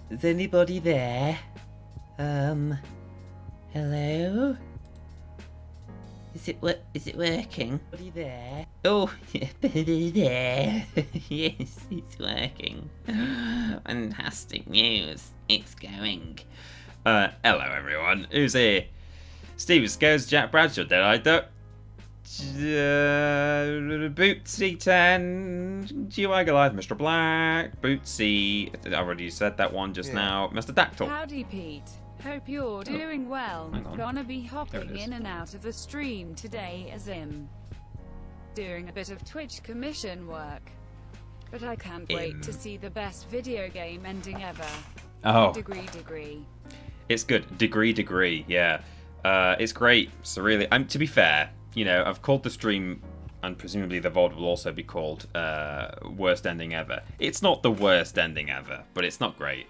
Is anybody there? Hello? Is it working? Anybody there? Oh, there. Yes, it's working. Fantastic news. It's going. Hello everyone. Who's here? Steve Scares, Jack Bradshaw, Dead-Eyed Duck, Bootsy 10, GY Goliath, Mr. Black, Bootsy, I already said that one just now, Mr. Dactyl. Howdy Pete, hope you're doing well. Gonna be hopping in and out of the stream today as I'm doing a bit of Twitch commission work. But I can't wait to see the best video game ending ever. Oh. Degree. It's good. Degree, yeah. It's great. So really, to be fair, you know, I've called the stream, and presumably the VOD will also be called Worst Ending Ever. It's not the worst ending ever, but it's not great.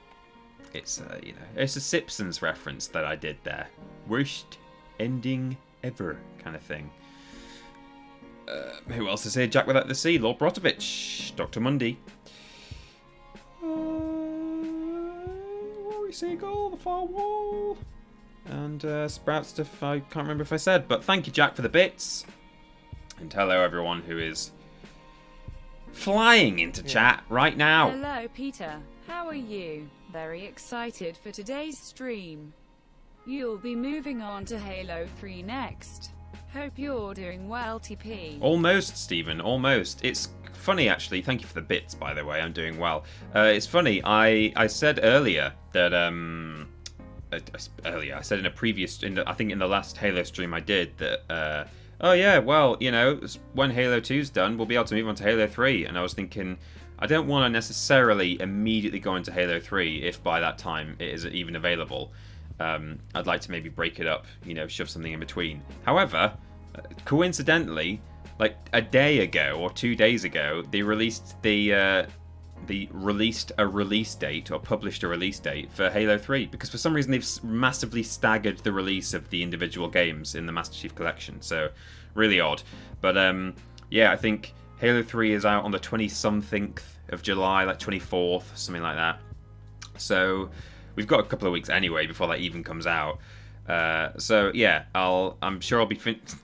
It's, you know, it's a Simpsons reference that I did there. Worst ending ever kind of thing. Who else is here? Jack Without the Sea, Lord Brotovich, Dr. Mundy. Rory Seagull, The Far Wall. And Sprout stuff I can't remember if I said, but thank you, Jack, for the bits. And hello, everyone who is flying into chat right now. Hello, Peter. How are you? Very excited for today's stream. You'll be moving on to Halo 3 next. Hope you're doing well, TP. Almost, Stephen, almost. It's funny, actually. Thank you for the bits, by the way. I'm doing well. It's funny. I said earlier that... I said in a previous, I think in the last Halo stream I did that, oh yeah, well, you know, when Halo 2's done, we'll be able to move on to Halo 3, and I was thinking, I don't want to necessarily immediately go into Halo 3 if by that time it is even available. I'd like to maybe break it up, you know, shove something in between. However, coincidentally, like a day ago or 2 days ago, they released released a release date or published a release date for Halo 3 because for some reason they've massively staggered the release of the individual games in the Master Chief Collection, so really odd. But yeah, I think Halo 3 is out on the 20-something of July, like 24th, something like that. So we've got a couple of weeks anyway before that even comes out. So yeah, I'm sure I'll be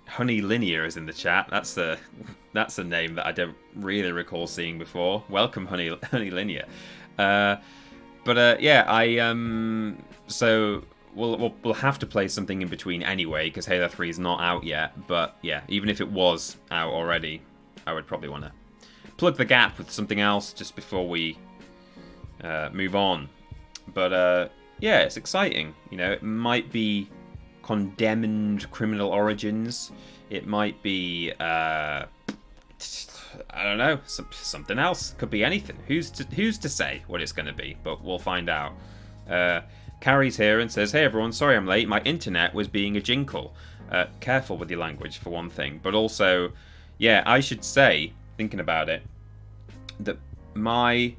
Honey Linear is in the chat. That's a name that I don't really recall seeing before. Welcome, Honey Linear. But yeah, so we'll have to play something in between anyway because Halo 3 is not out yet. But yeah, even if it was out already, I would probably want to plug the gap with something else just before we move on. But yeah, it's exciting. You know, it might be Condemned Criminal Origins. It might be, I don't know, something else. Could be anything. Who's to say what it's going to be? But we'll find out. Carrie's here and says, "Hey everyone, sorry I'm late. My internet was being a jinkle." Careful with your language for one thing, but also, yeah, I should say, thinking about it, that my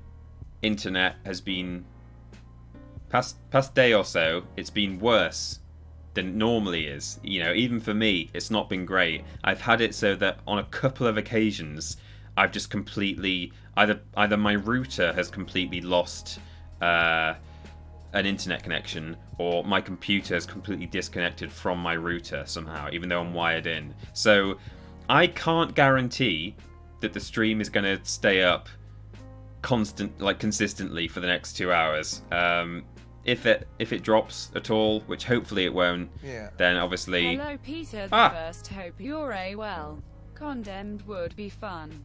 internet has been past day or so, it's been worse than it normally is. You know, even for me, it's not been great. I've had it so that on a couple of occasions, I've just completely either my router has completely lost an internet connection, or my computer is completely disconnected from my router somehow, even though I'm wired in. So I can't guarantee that the stream is going to stay up consistently for the next 2 hours. If it drops at all, which hopefully it won't, then obviously... Hello Peter, first hope you're well. Condemned would be fun.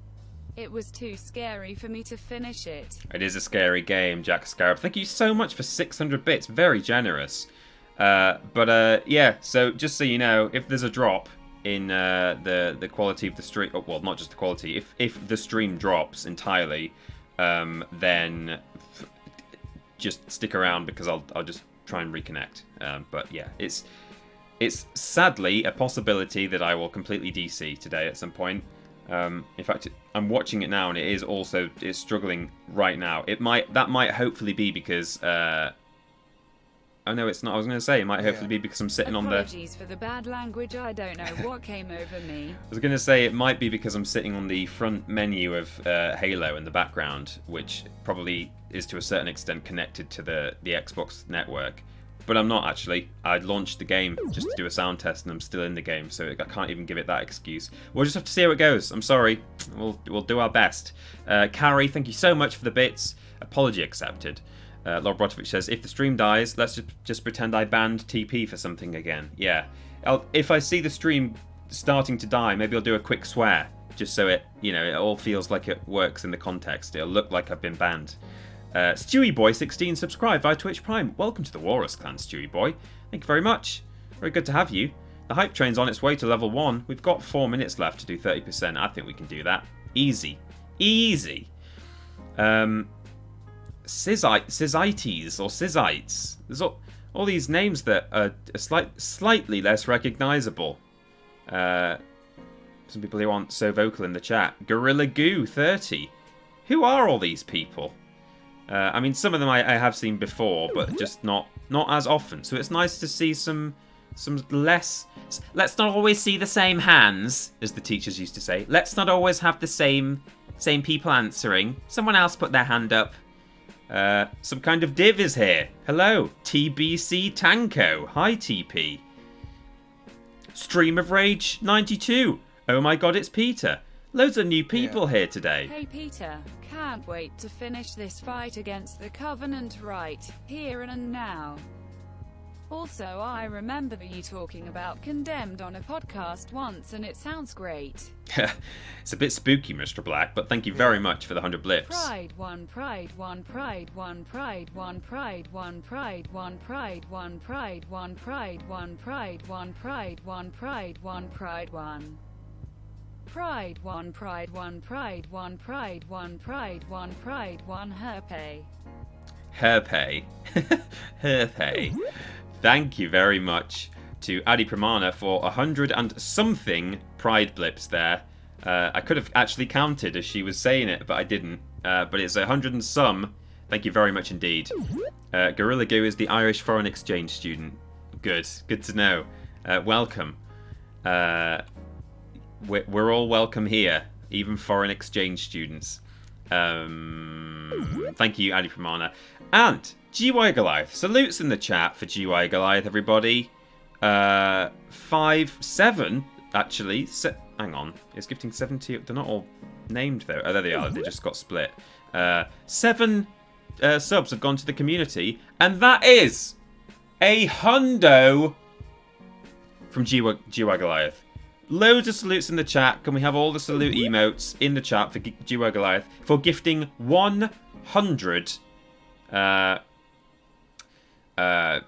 It was too scary for me to finish it. It is a scary game, Jack Scarab. Thank you so much for 600 bits, very generous. But yeah, so just so you know, if there's a drop in the quality of the stream, well, not just the quality, if the stream drops entirely, then just stick around because I'll just try and reconnect. But yeah, it's sadly a possibility that I will completely DC today at some point. In fact, I'm watching it now and it's struggling right now. That might hopefully be because I Oh no, it's not. I was going to say it might hopefully be because I'm sitting on the... Apologies for the bad language, I don't know what came over me. I was going to say it might be because I'm sitting on the front menu of Halo in the background, which probably is to a certain extent connected to the Xbox network. But I'm not actually. I launched the game just to do a sound test and I'm still in the game, so I can't even give it that excuse. We'll just have to see how it goes. I'm sorry. We'll do our best. Carrie, thank you so much for the bits. Apology accepted. Lord Brotovich says, if the stream dies, let's just pretend I banned TP for something again. Yeah. If I see the stream starting to die, maybe I'll do a quick swear, just so it all feels like it works in the context. It'll look like I've been banned. Stewie Boy 16 subscribed via Twitch Prime. Welcome to the Walrus Clan, Stewie Boy. Thank you very much. Very good to have you. The hype train's on its way to level 1. We've got 4 minutes left to do 30%. I think we can do that. Easy. Easy. Scyzites or Scyzites. There's all these names that are slightly less recognisable. Some people who aren't so vocal in the chat. Gorilla Goo 30. Who are all these people? I mean, some of them I have seen before, but just not as often. So it's nice to see some less... Let's not always see the same hands, as the teachers used to say. Let's not always have the same people answering. Someone else put their hand up. Some kind of div is here. Hello, TBC Tanko. Hi, TP. Stream of Rage 92. Oh my god, it's Peter. Loads of new people here today. Hey Peter, can't wait to finish this fight against the Covenant right here and now. Also, I remember you talking about Condemned on a podcast once, and it sounds great. It's a bit spooky, Mr. Black, but thank you very much for the 100 blips. Pride one, pride one, pride one, pride one, pride one, pride one, pride one, pride one, pride one, pride one, pride one, pride one, pride one. Pride one, pride one, pride one, pride one, pride one, pride one, herpay. Herpay. Herpay. Thank you very much to Adi Pramana for 100 and something pride blips there. I could have actually counted as she was saying it, but I didn't. But it's 100 and some. Thank you very much indeed. Gorilla Goo is the Irish foreign exchange student. Good to know. Welcome. We're all welcome here, even foreign exchange students. Thank you, Adi Pramana. And GY Goliath. Salutes in the chat for GY Goliath, everybody. 5-7, actually. Hang on. It's gifting 70. They're not all named, though. Oh, there they are. They just got split. 7 subs have gone to the community. And that is a hundo from GY Goliath. Loads of salutes in the chat. Can we have all the salute emotes in the chat for GY Goliath for gifting 100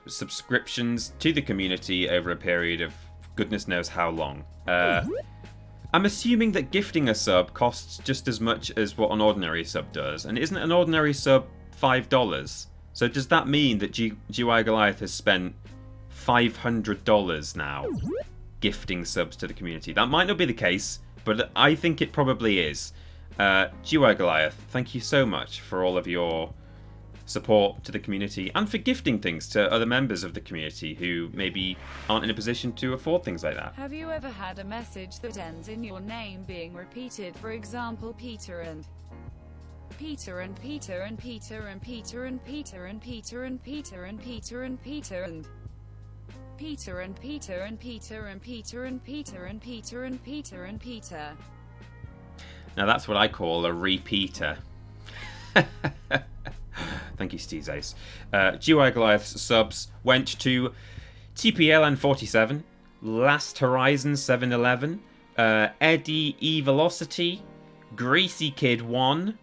subscriptions to the community over a period of goodness knows how long. I'm assuming that gifting a sub costs just as much as what an ordinary sub does, and isn't an ordinary sub $5? So does that mean that GY Goliath has spent $500 now gifting subs to the community? That might not be the case, but I think it probably is. GY Goliath, thank you so much for all of your support to the community and for gifting things to other members of the community who maybe aren't in a position to afford things like that. Have you ever had a message that ends in your name being repeated? For example, Peter and Peter and Peter and Peter and Peter and Peter and Peter and Peter and Peter and Peter and Peter and Peter and Peter and Peter and Peter and Peter and Peter and Peter. Now that's what I call a repeater. Thank you, Steezace. GY Goliath's subs went to TPLN47, Last Horizon 711, Eddie E Velocity, Greasy Kid 1,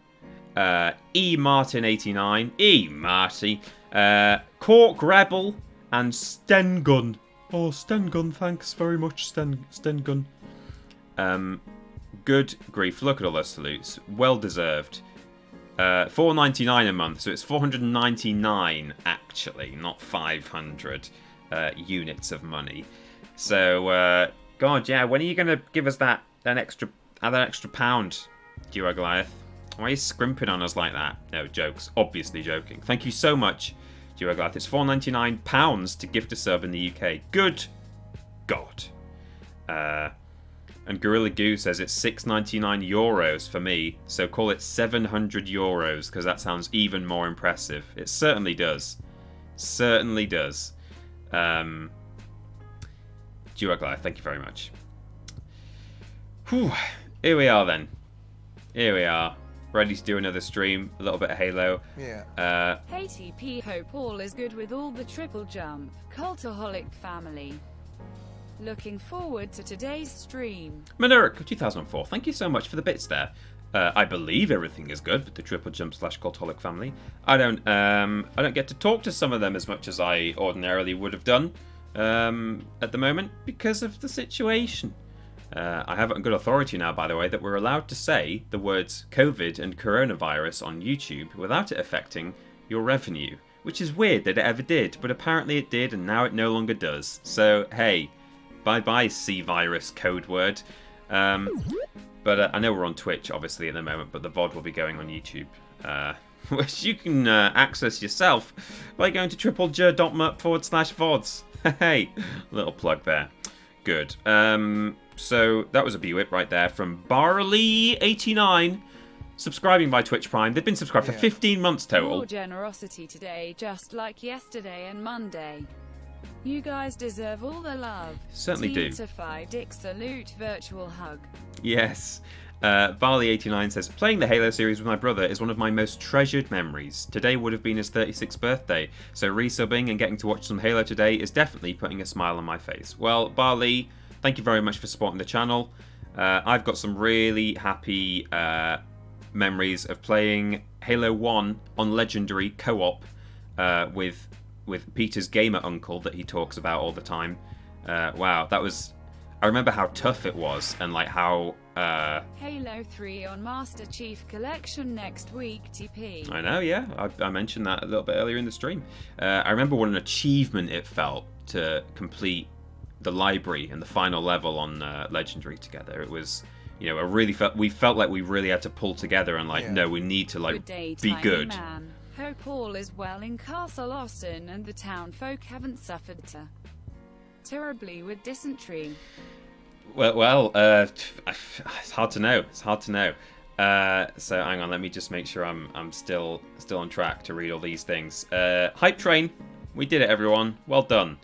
E Martin 89, E Marty, Cork Rebel, and Stengun. Oh, Stengun, thanks very much, Stengun. Good grief, look at all those salutes. Well deserved. $4.99 a month, so it's 499 actually, not 500 units of money. So, God, yeah, when are you going to give us that extra pound, GY Goliath? Why are you scrimping on us like that? No, jokes. Obviously joking. Thank you so much Duoglath, it's £4.99 to gift a sub in the UK. Good God. And Gorilla Goo says it's €6.99 for me, so call it €700 because that sounds even more impressive. It certainly does. Certainly does. Duoglath, thank you very much. Whew. Here we are then. Here we are. Ready to do another stream. A little bit of Halo. Yeah. Hey TP, hope all is good with all the Triple Jump Cultaholic family. Looking forward to today's stream. Moneric 2004, thank you so much for the bits there. I believe everything is good with the Triple Jump / Cultaholic family. I don't get to talk to some of them as much as I ordinarily would have done at the moment because of the situation. I have it on good authority now, by the way, that we're allowed to say the words COVID and coronavirus on YouTube without it affecting your revenue, which is weird that it ever did, but apparently it did, and now it no longer does. So hey. Bye-bye, C-virus code word. But I know we're on Twitch, obviously, at the moment, but the VOD will be going on YouTube, which you can access yourself by going to triplej.mup/VODs. Hey, little plug there. Good. So that was a BWIP right there from Barley89, subscribing by Twitch Prime. They've been subscribed for 15 months total. More generosity today, just like yesterday and Monday. You guys deserve all the love. Certainly do. Dick salute, virtual hug. Yes. Barley89 says, playing the Halo series with my brother is one of my most treasured memories. Today would have been his 36th birthday, so resubbing and getting to watch some Halo today is definitely putting a smile on my face. Well, Barley, thank you very much for supporting the channel. I've got some really happy memories of playing Halo 1 on Legendary co-op with Peter's gamer uncle that he talks about all the time. Wow, that was... I remember how tough it was, and like how... Halo 3 on Master Chief Collection next week, TP. I know, yeah. I mentioned that a little bit earlier in the stream. I remember what an achievement it felt to complete the library and the final level on Legendary together. It was... You know, we felt like we really had to pull together and like, no, we need to like be good. Man. Hope all is well in Castle Austin and the town folk haven't suffered terribly with dysentery. Well, it's hard to know. It's hard to know. So hang on, let me just make sure I'm still on track to read all these things. Hype Train, we did it, everyone. Well done.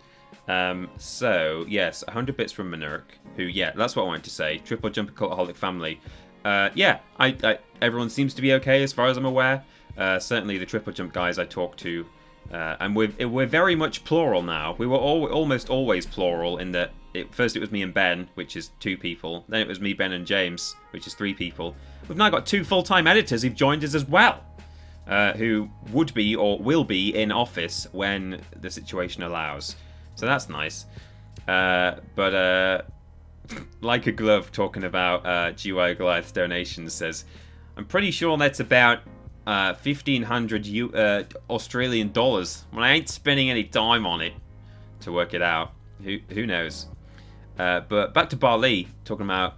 So yes, 100 bits from Moneric, who that's what I wanted to say. Triple Jump Cultaholic family. Everyone seems to be okay as far as I'm aware. Certainly the Triple Jump guys I talked to, and we're very much plural now. We were almost always plural in that first it was me and Ben, which is 2 people. Then it was me, Ben, and James, which is 3 people. We've now got 2 full-time editors who've joined us as well, who would be or will be in office when the situation allows. So that's nice. But like a glove talking about GY Goliath's donations says, I'm pretty sure that's about 1,500 Australian dollars. Well, I ain't spending any time on it to work it out. Who knows? But back to Barley talking about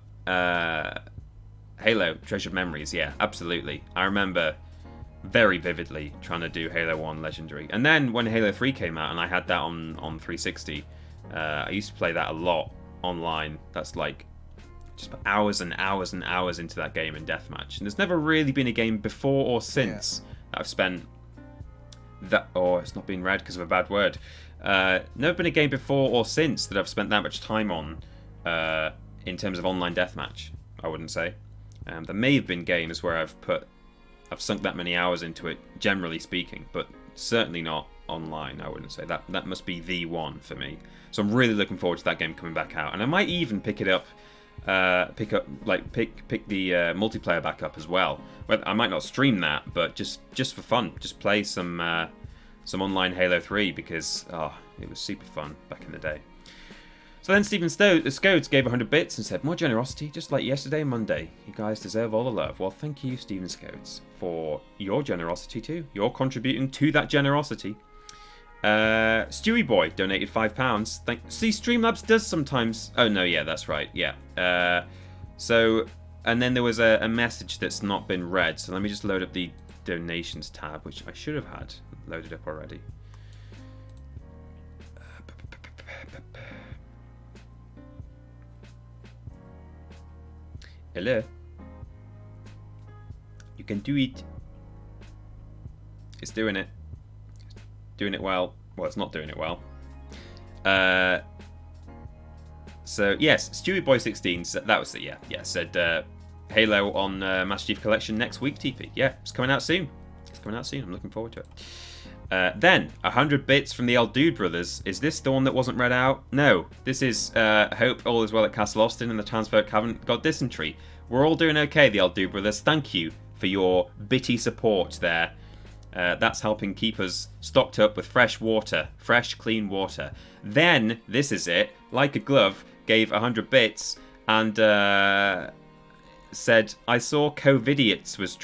Halo treasured memories. Yeah, absolutely. I remember very vividly trying to do Halo 1 Legendary, and then when Halo 3 came out and I had that on 360, I used to play that a lot online. That's like just hours and hours and hours into that game in deathmatch. And there's never really been a game before or since that I've spent that... Oh, it's not being read because of a bad word. Never been a game before or since that I've spent that much time on in terms of online deathmatch, I wouldn't say. There may have been games where I've sunk that many hours into it, generally speaking, but certainly not online, I wouldn't say. That must be the one for me. So I'm really looking forward to that game coming back out. And I might even pick it up... pick the multiplayer back up as well. I might not stream that, but just for fun, just play some online Halo 3 because it was super fun back in the day. So then Stephen Scodes gave 100 bits and said, more generosity, just like yesterday and Monday. You guys deserve all the love. Well, thank you, Stephen Scodes, for your generosity too. You're contributing to that generosity. Stewie Boy donated £5. See, Streamlabs does sometimes... Oh, no, yeah, that's right, yeah. And then there was a message that's not been read, so let me just load up the donations tab, which I should have had loaded up already. Hello. You can do it. It's doing it. Doing it well. Well, it's not doing it well. So yes, Stewie Boy 16. That was it. Yeah. Said Halo on Master Chief Collection next week. TP. Yeah, it's coming out soon. I'm looking forward to it. Then 100 bits from the El Dude brothers. Is this the one that wasn't read out? No. This is hope all is well at Castle Austin and the townsfolk haven't got dysentery. We're all doing okay, the El Dude brothers. Thank you for your bitty support there. That's helping keep us stocked up with fresh water. Fresh, clean water. Then, this is it, Like a Glove gave 100 bits and said, I saw COVIDiots was...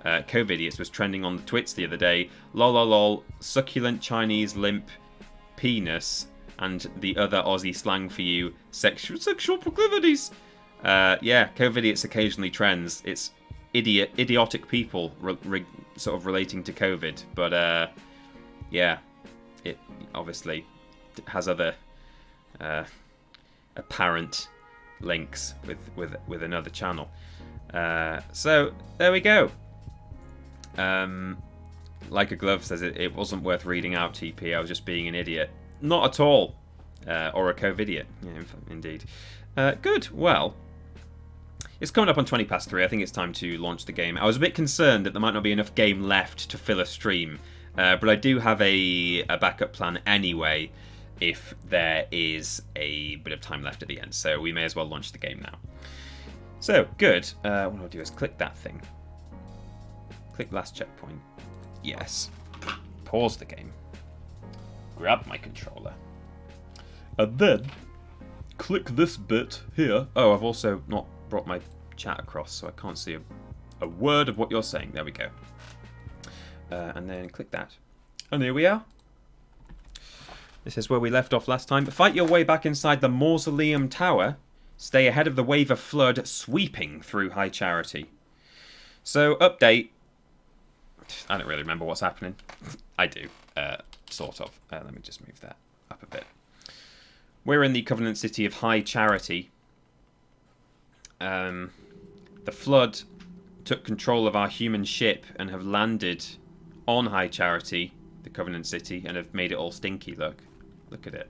COVIDiots was trending on the twits the other day. Lol, succulent Chinese limp penis and the other Aussie slang for you, sexual proclivities. Yeah, COVIDiots occasionally trends. It's idiotic people sort of relating to COVID, but yeah, it obviously has other apparent links with another channel. So there we go. Like a Glove says it wasn't worth reading out, TP. I was just being an idiot. Not at all. Or a COVIDiot. Yeah, indeed. Good. Well, it's coming up on 20 past 3. I think it's time to launch the game. I was a bit concerned that there might not be enough game left to fill a stream. But I do have a backup plan anyway if there is a bit of time left at the end. So we may as well launch the game now. So, good. What I'll do is click that thing. Click last checkpoint. Yes. Pause the game. Grab my controller. And then, click this bit here. Oh, I've also not brought my chat across, so I can't see a word of what you're saying. There we go. And then click that. And here we are. This is where we left off last time. Fight your way back inside the Mausoleum Tower. Stay ahead of the wave of flood sweeping through High Charity. So, update. I don't really remember what's happening. I do, sort of. Let me just move that up a bit. We're in the Covenant City of High Charity. The flood took control of our human ship and have landed on High Charity, the Covenant City, and have made it all stinky. Look at it.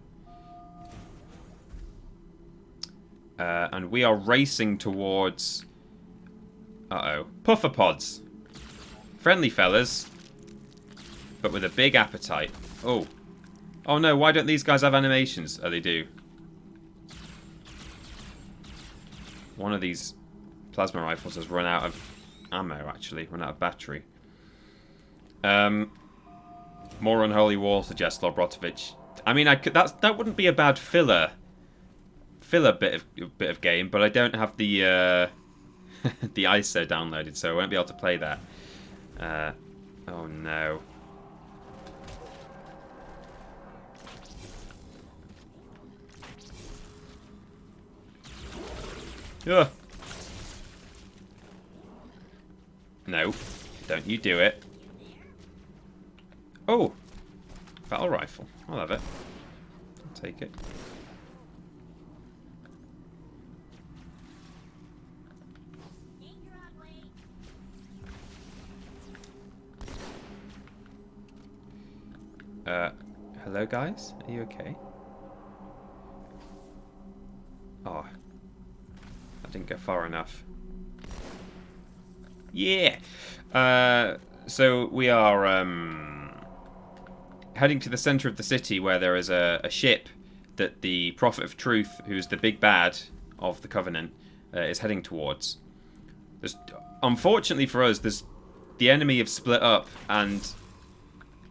And we are racing towards... Puffer pods. Friendly fellas, but with a big appetite. Oh no, why don't these guys have animations? Oh, they do. One of these plasma rifles has run out of ammo, actually. Run out of battery. More Unholy War, suggests Lobrotovich. I mean, that wouldn't be a bad filler bit of game, but I don't have the the ISO downloaded, so I won't be able to play that. Oh no. Ugh. No, don't you do it. Oh, battle rifle. I'll have it. I'll take it. Hello guys? Are you okay? Oh, that didn't go far enough. Yeah! So we are heading to the center of the city where there is a ship that the Prophet of Truth, who's the big bad of the Covenant, is heading towards. Unfortunately for us, the enemy have split up and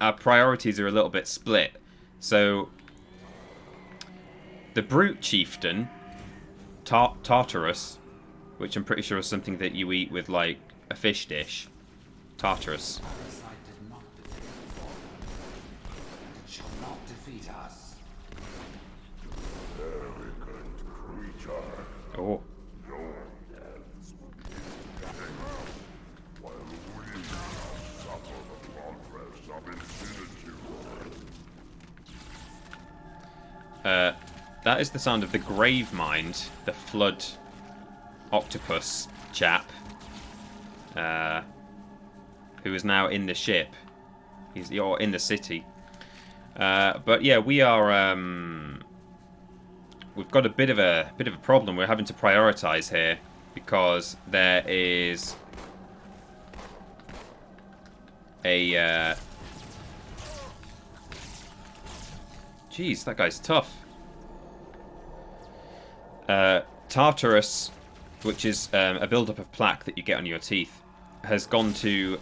our priorities are a little bit split. So, the Brute Chieftain, Tartarus, which I'm pretty sure is something that you eat with, like, a fish dish. Tartarus. Oh. that is the sound of the Grave Mind, the flood octopus chap, who is now in the ship. You're in the city. But yeah, we are. We've got a bit of a problem. We're having to prioritize here because there is a. Jeez, that guy's tough. Tartarus, which is a build-up of plaque that you get on your teeth, has gone to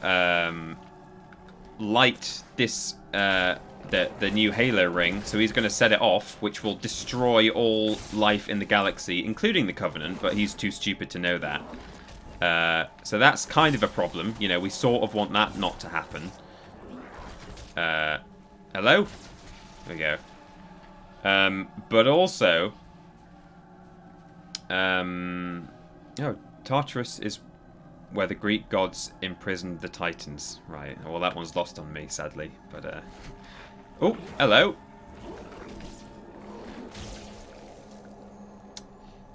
light this the new Halo ring. So he's going to set it off, which will destroy all life in the galaxy, including the Covenant. But he's too stupid to know that. So that's kind of a problem. You know, we sort of want that not to happen. Hello? There we go. But also, Tartarus is where the Greek gods imprisoned the Titans. Right. Well, that one's lost on me, sadly. But, oh, hello.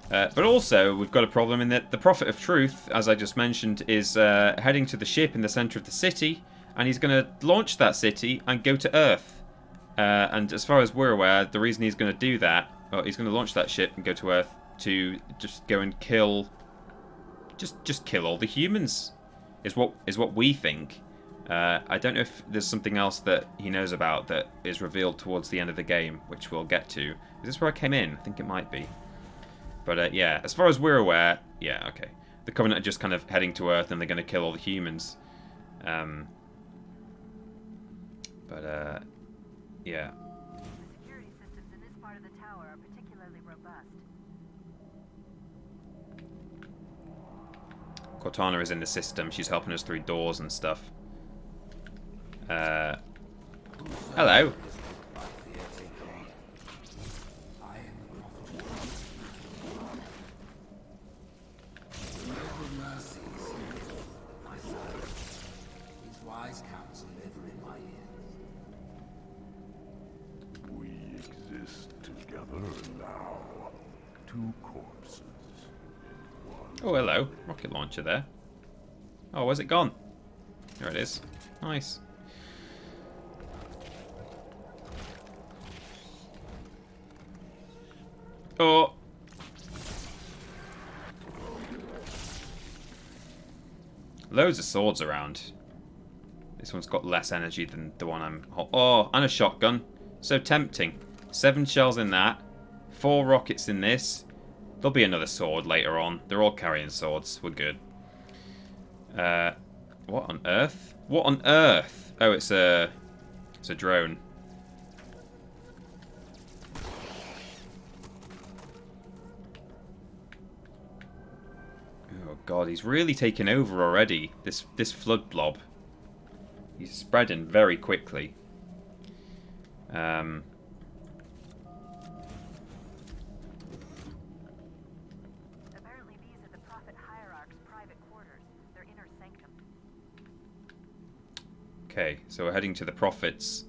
But also, we've got a problem in that the Prophet of Truth, as I just mentioned, is heading to the ship in the center of the city, and he's going to launch that city and go to Earth. And as far as we're aware, the reason he's going to do that, well, he's going to launch that ship and go to Earth to just go and kill, just kill all the humans, is what we think. I don't know if there's something else that he knows about that is revealed towards the end of the game, which we'll get to. Is this where I came in? I think it might be. But yeah, as far as we're aware, yeah, okay. The Covenant are just kind of heading to Earth and they're going to kill all the humans. Yeah. Security systems in this part of the tower are particularly robust. Cortana is in the system. She's helping us through doors and stuff. Hello. Oh, hello. Rocket launcher there. Oh, where's it gone? There it is. Nice. Oh. Loads of swords around. This one's got less energy than the one I'm... Oh, and a shotgun. So tempting. 7 shells in that. 4 rockets in this. There'll be another sword later on. They're all carrying swords. We're good. What on earth? What on earth? Oh, it's a drone. Oh god, he's really taken over already. This flood blob. He's spreading very quickly. Okay, so we're heading to the Prophet's...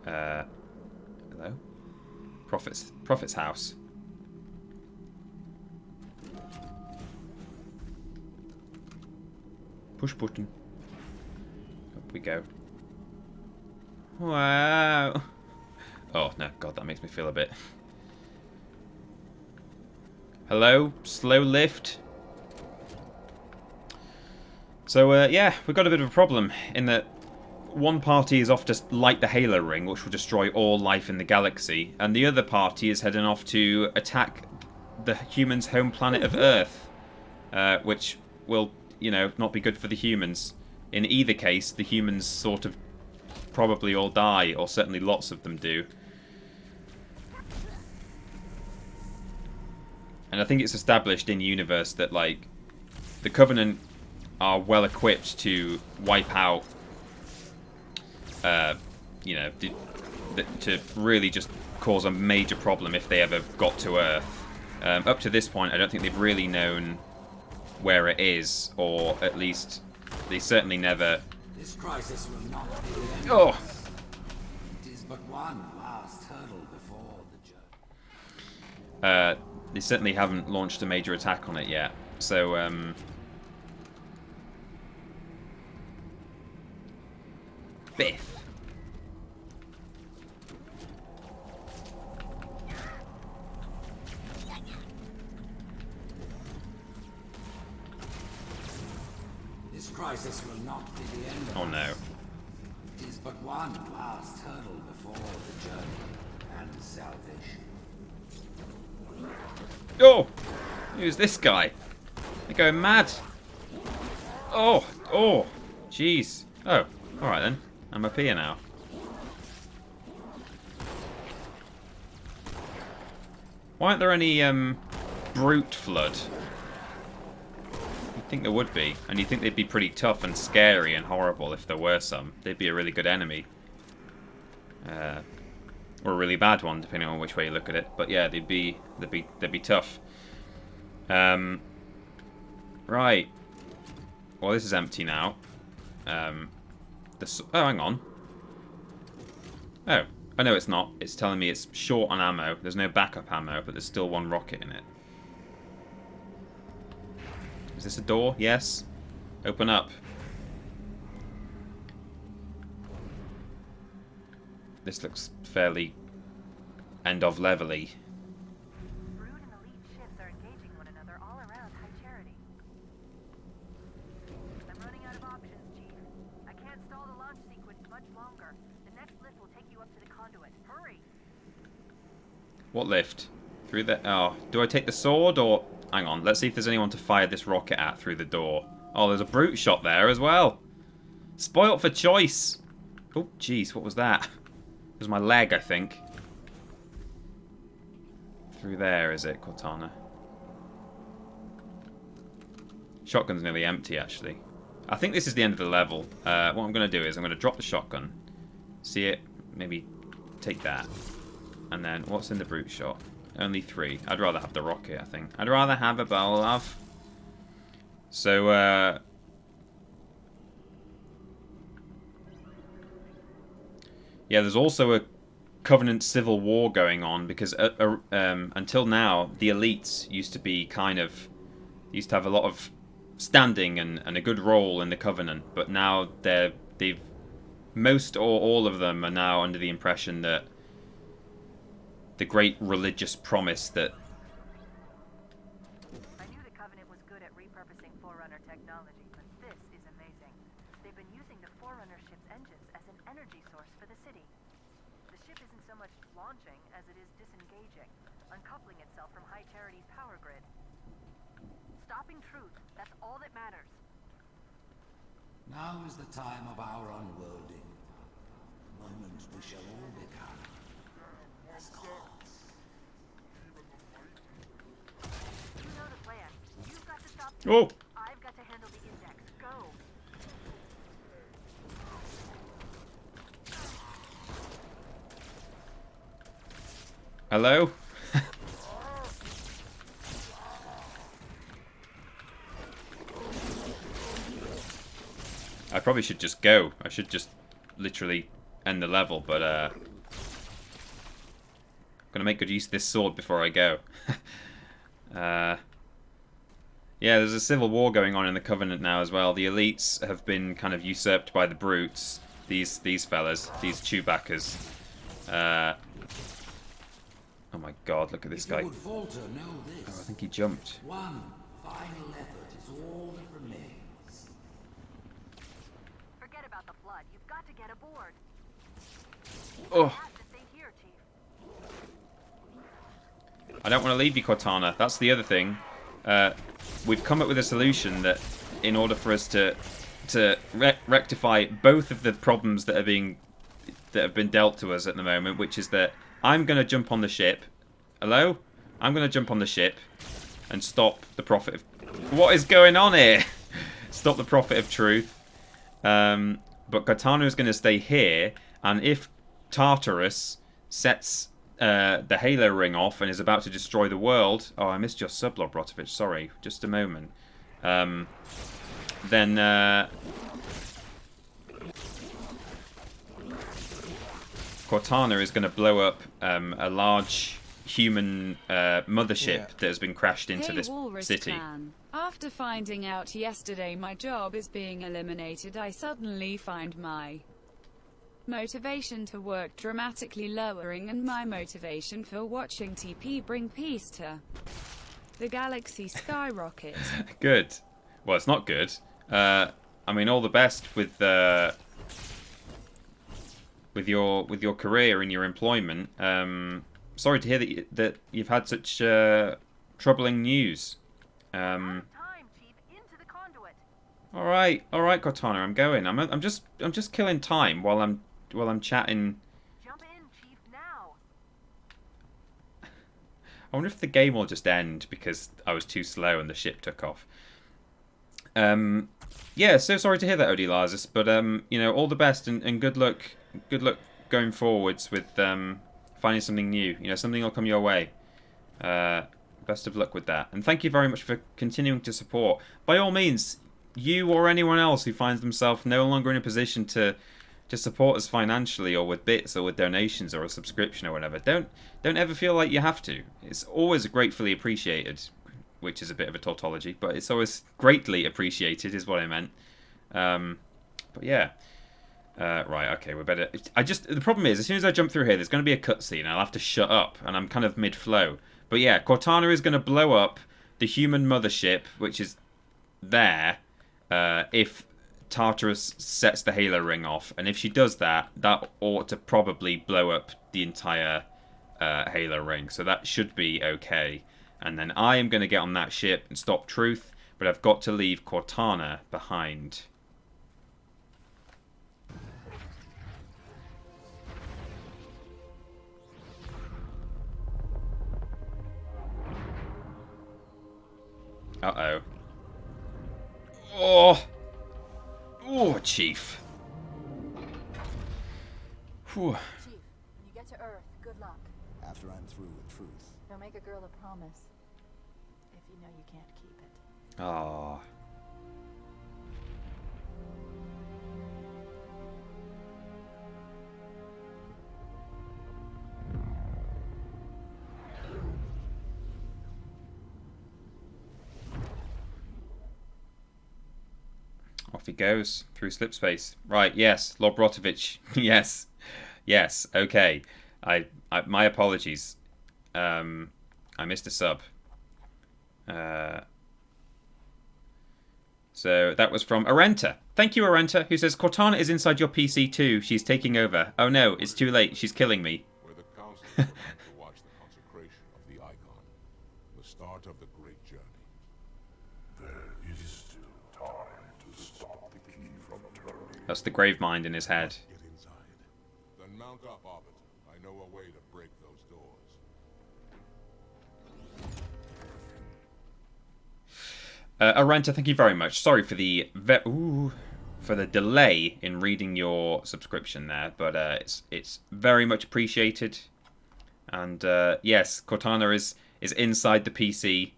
hello? Prophet's house. Push button. Up we go. Wow! Oh, no, God, that makes me feel a bit... Hello? Slow lift? So, yeah, we've got a bit of a problem in that one party is off to light the Halo ring, which will destroy all life in the galaxy, and the other party is heading off to attack the humans' home planet of Earth, which will, you know, not be good for the humans. In either case, the humans sort of probably all die, or certainly lots of them do. And I think it's established in universe that, like, the Covenant are well equipped to wipe out, you know, to really just cause a major problem if they ever got to Earth. Up to this point, I don't think they've really known where it is, or at least they certainly never. This crisis will not be Oh! It is but one last hurdle before the journey. They certainly haven't launched a major attack on it yet. So, Biff. This crisis will not be the end of Oh no. It is but one last hurdle before the journey and salvation. Oh! Who's this guy? They're going mad. Oh! Oh! Jeez. Oh, alright then. I'm up here now. Why aren't there any, brute flood? You'd think there would be. And you'd think they'd be pretty tough and scary and horrible if there were some. They'd be a really good enemy. Or a really bad one, depending on which way you look at it. But yeah, they'd be tough. Right. Well, this is empty now. Oh, hang on. Oh, no, it's not. It's telling me it's short on ammo. There's no backup ammo, but there's still one rocket in it. Is this a door? Yes. Open up. This looks fairly end of level-y. Brood and elite ships are engaging one another all around High Charity. I'm running out of options, Chief. I can't stall the launch sequence much longer. The next lift will take you up to the conduit. Hurry! What lift? Through the... Oh, do I take the sword or... Hang on, let's see if there's anyone to fire this rocket at through the door. Oh, there's a brute shot there as well. Spoilt for choice. Oh, jeez, what was that? It was my leg, I think. Through there, is it, Cortana? Shotgun's nearly empty, actually. I think this is the end of the level. What I'm going to do is I'm going to drop the shotgun. See it? Maybe take that. And then, what's in the brute shot? Only 3. I'd rather have the rocket, I think. I'd rather have a Bolov. So, yeah, there's also a Covenant civil war going on because until now, the elites used to have a lot of standing and a good role in the Covenant, but now most or all of them are now under the impression that the great religious promise that... I knew the Covenant was good at repurposing Forerunner technology, but this is amazing. They've been using the Forerunner ship's engines as an energy source for the city. The ship isn't so much launching as it is disengaging, uncoupling itself from High Charity's power grid. Stopping truth, that's all that matters. Now is the time of our unworlding. The moment we shall all become as gods. You know the plan. You've got to stop. Oh! I've got to handle the index. Go. Hello? I probably should just go. I should just literally end the level, but I'm gonna make good use of this sword before I go. Yeah, there's a civil war going on in the Covenant now as well. The elites have been kind of usurped by the brutes. These fellas, these Chewbaccas. Oh my god, look at this guy. Oh, I think he jumped. One final effort is all that remains. Forget about the flood. You've got to get aboard. Oh, You have to stay here, Chief. I don't want to leave you, Cortana. That's the other thing. We've come up with a solution that, in order for us to rectify both of the problems that have been dealt to us at the moment, which is that I'm going to jump on the ship. Hello? I'm going to jump on the ship and stop the prophet of... What is going on here? Stop the prophet of truth. But Cortana is going to stay here, and if Tartarus sets the Halo ring off and is about to destroy the world... Oh, I missed your sub, Lobrotovich. Sorry. Just a moment. Then... Cortana is going to blow up a large human mothership that has been crashed into this Walrus city. Clan. After finding out yesterday my job is being eliminated, I suddenly find my motivation to work dramatically lowering, and my motivation for watching TP bring peace to the galaxy skyrocket. Good. Well, it's not good. I mean, all the best with your career and your employment. Sorry to hear that you've had such troubling news. Time, Chief, into the conduit. All right, Cortana, I'm going. I'm just killing time while I'm chatting. Jump in, Chief, now. I wonder if the game will just end because I was too slow and the ship took off. Yeah, so sorry to hear that, Odie Lazarus, but all the best and good luck. Good luck going forwards with finding something new. Something will come your way. Best of luck with that. And thank you very much for continuing to support. By all means, you or anyone else who finds themselves no longer in a position to support us financially or with bits or with donations or a subscription or whatever, don't ever feel like you have to. It's always gratefully appreciated, which is a bit of a tautology, but it's always greatly appreciated is what I meant. But yeah. Right, okay, we're better. The problem is, as soon as I jump through here, there's going to be a cutscene, and I'll have to shut up, and I'm kind of mid-flow. But yeah, Cortana is going to blow up the human mothership, which is there, if Tartarus sets the Halo ring off. And if she does that, that ought to probably blow up the entire Halo ring. So that should be okay. And then I am going to get on that ship and stop Truth, but I've got to leave Cortana behind. Uh-oh. Oh, Chief. Whew. Chief, when you get to Earth, good luck. After I'm through with Truth. Don't make a girl a promise if you know you can't keep it. Ah. Off he goes through slipspace. Right, yes, Lord Brotovich. yes, okay. My apologies. I missed a sub. So that was from Arenta. Thank you, Arenta, who says, Cortana is inside your PC too. She's taking over. Oh no, it's too late. She's killing me. Where the council is going to watch the consecration of the icon, the start of the great journey. There is still time to stop the key from turning. That's the grave mind in his head. Get inside. Then mount up, Arbiter. I know a way to break those doors. Arenta, thank you very much. Sorry for the delay in reading your subscription there, but it's very much appreciated. And yes, Cortana is inside the PC.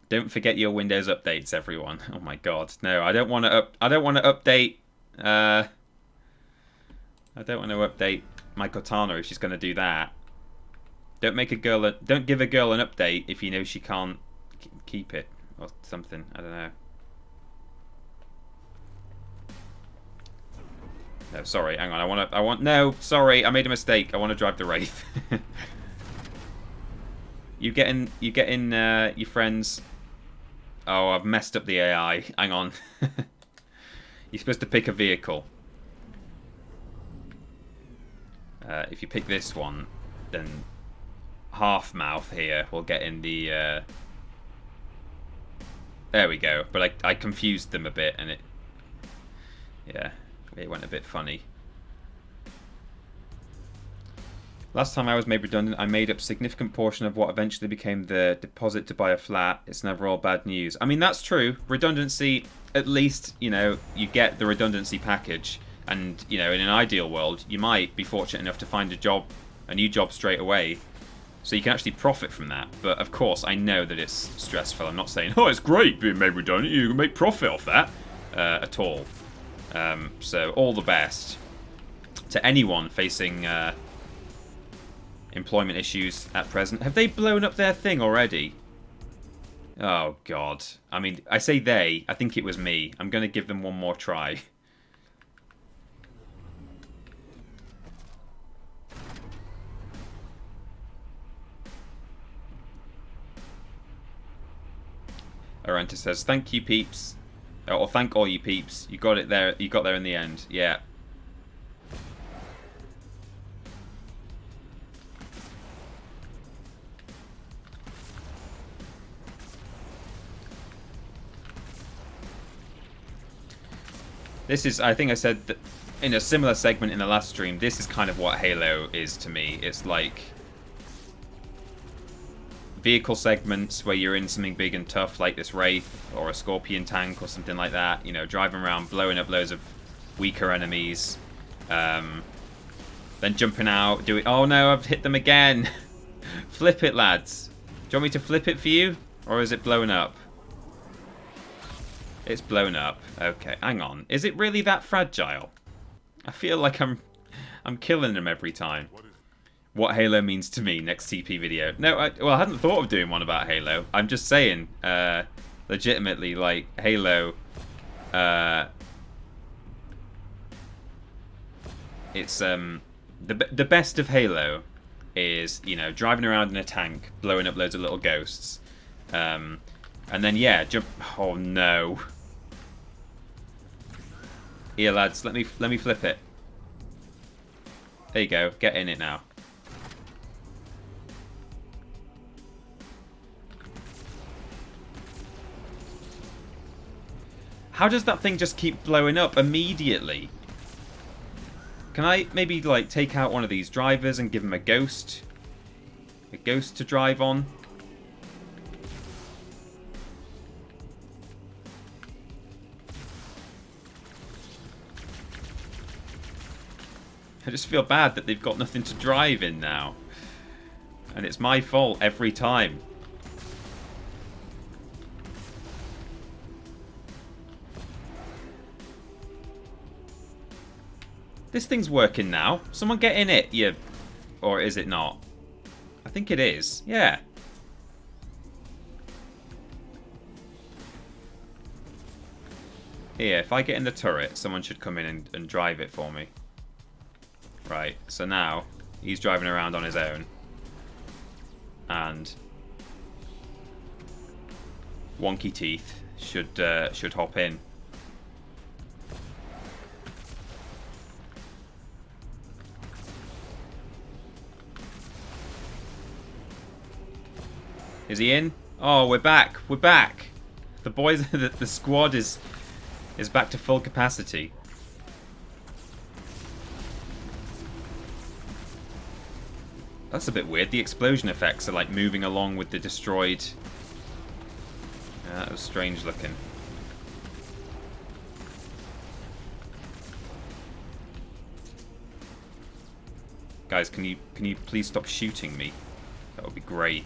Don't forget your Windows updates, everyone. Oh my God, no! I don't want to update. I don't want to update my Cortana if she's going to do that. Don't give a girl an update if you know she can't keep it or something. I don't know. No, sorry. Hang on. No, sorry. I made a mistake. I want to drive the Wraith. You get in. Your friends. Oh, I've messed up the AI. Hang on. You're supposed to pick a vehicle. If you pick this one, then Half Mouth here will get in the. There we go. But I confused them a bit, and it went a bit funny. Last time I was made redundant, I made up a significant portion of what eventually became the deposit to buy a flat. It's never all bad news. I mean, that's true. Redundancy, at least, you get the redundancy package. And, in an ideal world, you might be fortunate enough to find a new job straight away. So you can actually profit from that. But, of course, I know that it's stressful. I'm not saying, oh, it's great being made redundant. You can make profit off that. At all. So, all the best to anyone facing employment issues at present. Have they blown up their thing already? Oh, God. I mean, I say they. I think it was me. I'm going to give them one more try. Arenta says, thank you, peeps. Or thank all you peeps. You got it there. You got there in the end. Yeah. This is, I think I said that in a similar segment in the last stream, this is kind of what Halo is to me. It's like vehicle segments where you're in something big and tough like this Wraith or a Scorpion tank or something like that. You know, driving around, blowing up loads of weaker enemies. Then jumping out, doing... Oh no, I've hit them again. Flip it, lads. Do you want me to flip it for you? Or is it blown up? It's blown up. Okay, hang on. Is it really that fragile? I feel like I'm killing them every time. What Halo means to me, next TP video. No, I hadn't thought of doing one about Halo. I'm just saying, legitimately, like, Halo, it's, the best of Halo is, you know, driving around in a tank, blowing up loads of little ghosts, and then, yeah, jump... Oh, no. Here, lads, let me flip it. There you go, get in it now. How does that thing just keep blowing up immediately? Can I maybe, like, take out one of these drivers and give him a ghost? A ghost to drive on? I just feel bad that they've got nothing to drive in now. And it's my fault every time. This thing's working now. Someone get in it, you... Or is it not? I think it is. Yeah. Here, if I get in the turret, someone should come in and drive it for me. Right, so now he's driving around on his own. And Wonky Teeth should hop in. Is he in? Oh, we're back. We're back. The boys, the squad is back to full capacity. That's a bit weird. The explosion effects are like moving along with the destroyed... Yeah, that was strange looking. Guys, can you please stop shooting me? That would be great.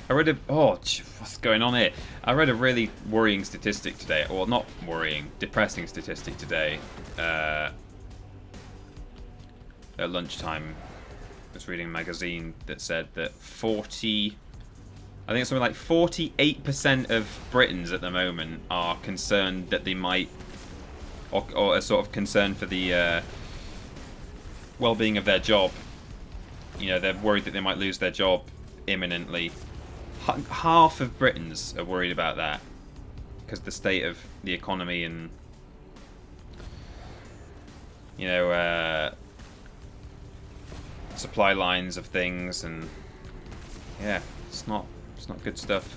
I read a... Oh, what's going on here? I read a really worrying statistic today. Well, not worrying. Depressing statistic today. At lunchtime, I was reading a magazine that said that 40... I think it's something like 48% of Britons at the moment are concerned that they might... Or are sort of concerned for the well-being of their job. You know, they're worried that they might lose their job imminently. Half of Britons are worried about that because of the state of the economy and, you know, supply lines of things, and yeah, it's not good stuff.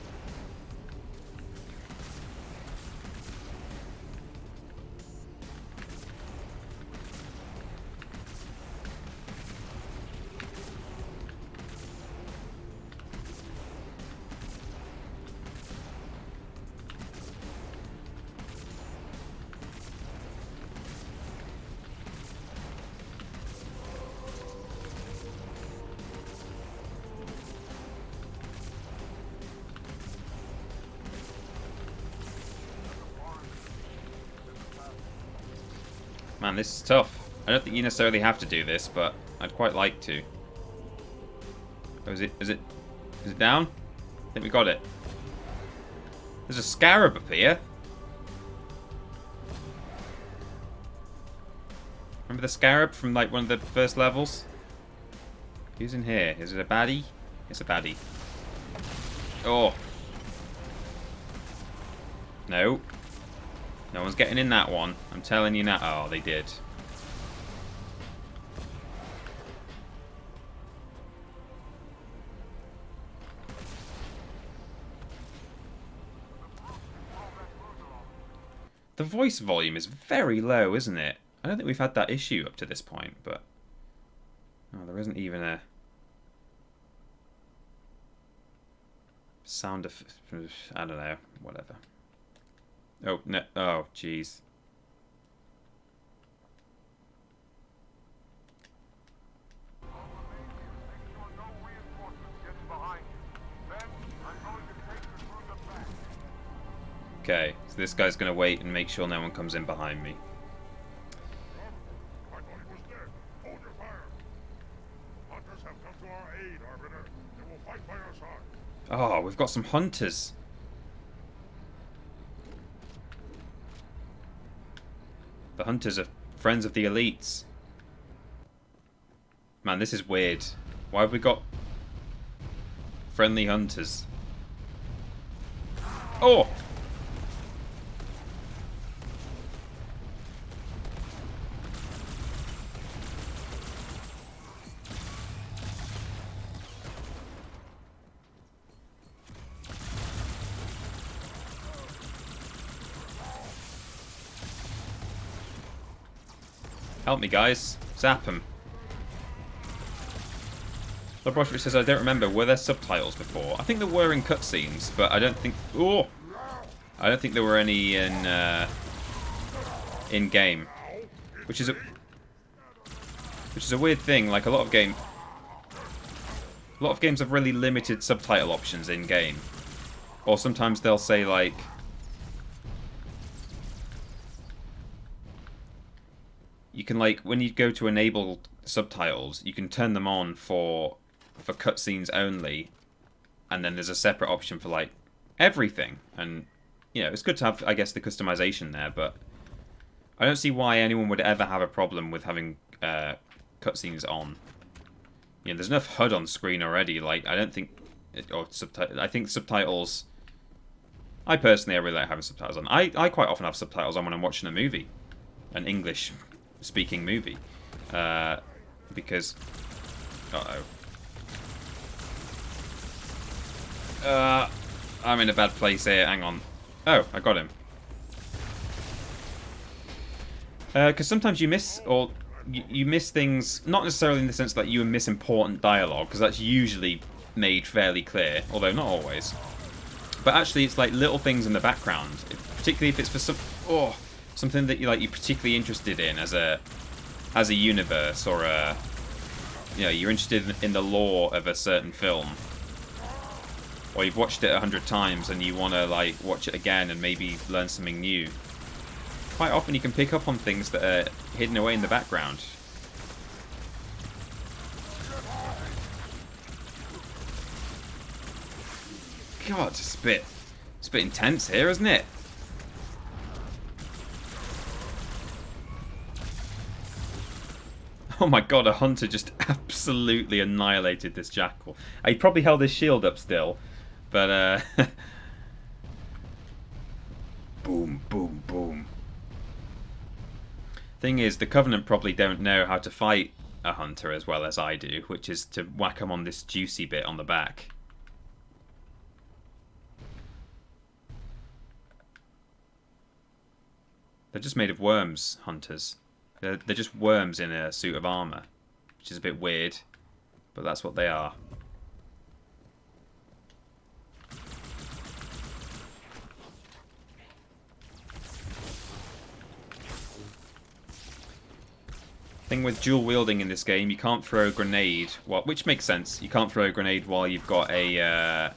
Man, this is tough. I don't think you necessarily have to do this, but I'd quite like to. Oh, is it down? I think we got it. There's a scarab up here. Remember the scarab from like one of the first levels? Who's in here? Is it a baddie? It's a baddie. Oh. No. No one's getting in that one. I'm telling you now. Oh, they did. The voice volume is very low, isn't it? I don't think we've had that issue up to this point, but... Oh, there isn't even a... sound of... I don't know. Whatever. Oh, no. Oh, jeez. Okay, so this guy's going to wait and make sure no one comes in behind me. I thought he was dead. Hold your fire. Hunters have come to our aid, Arbiter. They will fight by our side. Oh, we've got some hunters. The hunters are friends of the elites. Man, this is weird. Why have we got friendly hunters? Oh! Help me, guys. Zap him. The Brushwitch says, I don't remember. Were there subtitles before? I think there were in cutscenes, but I don't think... Oh! I don't think there were any in game. Which is a weird thing. Like, a lot of games have really limited subtitle options in game. Or sometimes they'll say, like... You can, like, when you go to enable subtitles, you can turn them on for cutscenes only, and then there's a separate option for, like, everything. And, you know, it's good to have, I guess, the customization there, but I don't see why anyone would ever have a problem with having cutscenes on. You know, there's enough HUD on screen already. Like, I don't think... I think subtitles... I personally really like having subtitles on. I quite often have subtitles on when I'm watching a movie. An English-speaking movie. Because... Uh-oh. I'm in a bad place here. Hang on. Oh, I got him. Because sometimes you miss... Or you miss things... Not necessarily in the sense that you miss important dialogue, because that's usually made fairly clear. Although, not always. But actually, it's like little things in the background. Particularly if it's for some... Oh... Something that you're particularly interested in as a universe, or you're interested in the lore of a certain film, or you've watched it 100 times and you want to watch it again and maybe learn something new. Quite often you can pick up on things that are hidden away in the background. God, it's a bit intense here, isn't it? Oh my god, a hunter just absolutely annihilated this jackal. He probably held his shield up still, but boom, boom, boom. Thing is, the Covenant probably don't know how to fight a hunter as well as I do, which is to whack him on this juicy bit on the back. They're just made of worms, hunters. They're just worms in a suit of armor, which is a bit weird, but that's what they are. Thing with dual wielding in this game, you can't throw a grenade, well, which makes sense. You can't throw a grenade while you've got a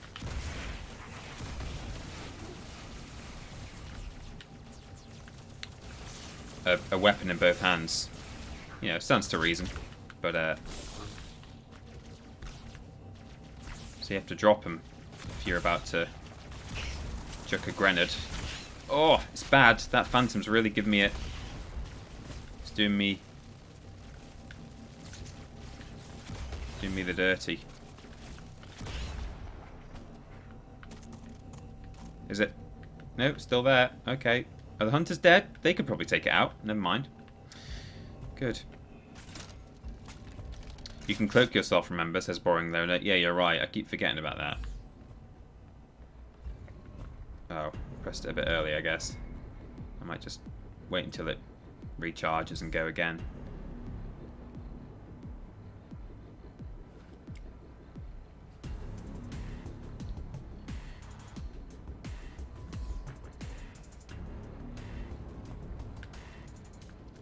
a weapon in both hands. You know, stands to reason. But, so you have to drop them if you're about to chuck a grenade. Oh, it's bad. That Phantom's really giving me it. It's doing me the dirty. Is it? Nope, still there. Okay. Are the hunters dead? They could probably take it out. Never mind. Good. You can cloak yourself, remember, says Boring Loner. Yeah, you're right. I keep forgetting about that. Oh, pressed it a bit early, I guess. I might just wait until it recharges and go again.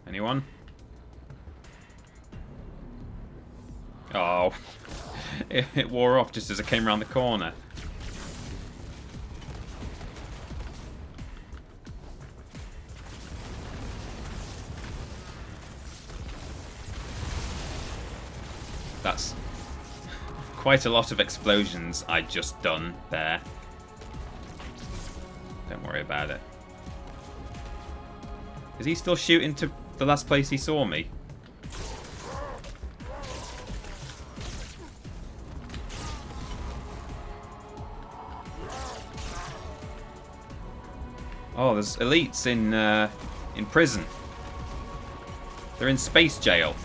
Anyone? Oh, it wore off just as I came around the corner. That's quite a lot of explosions I just done there. Don't worry about it. Is he still shooting to the last place he saw me? Oh, there's elites in prison. They're in space jail.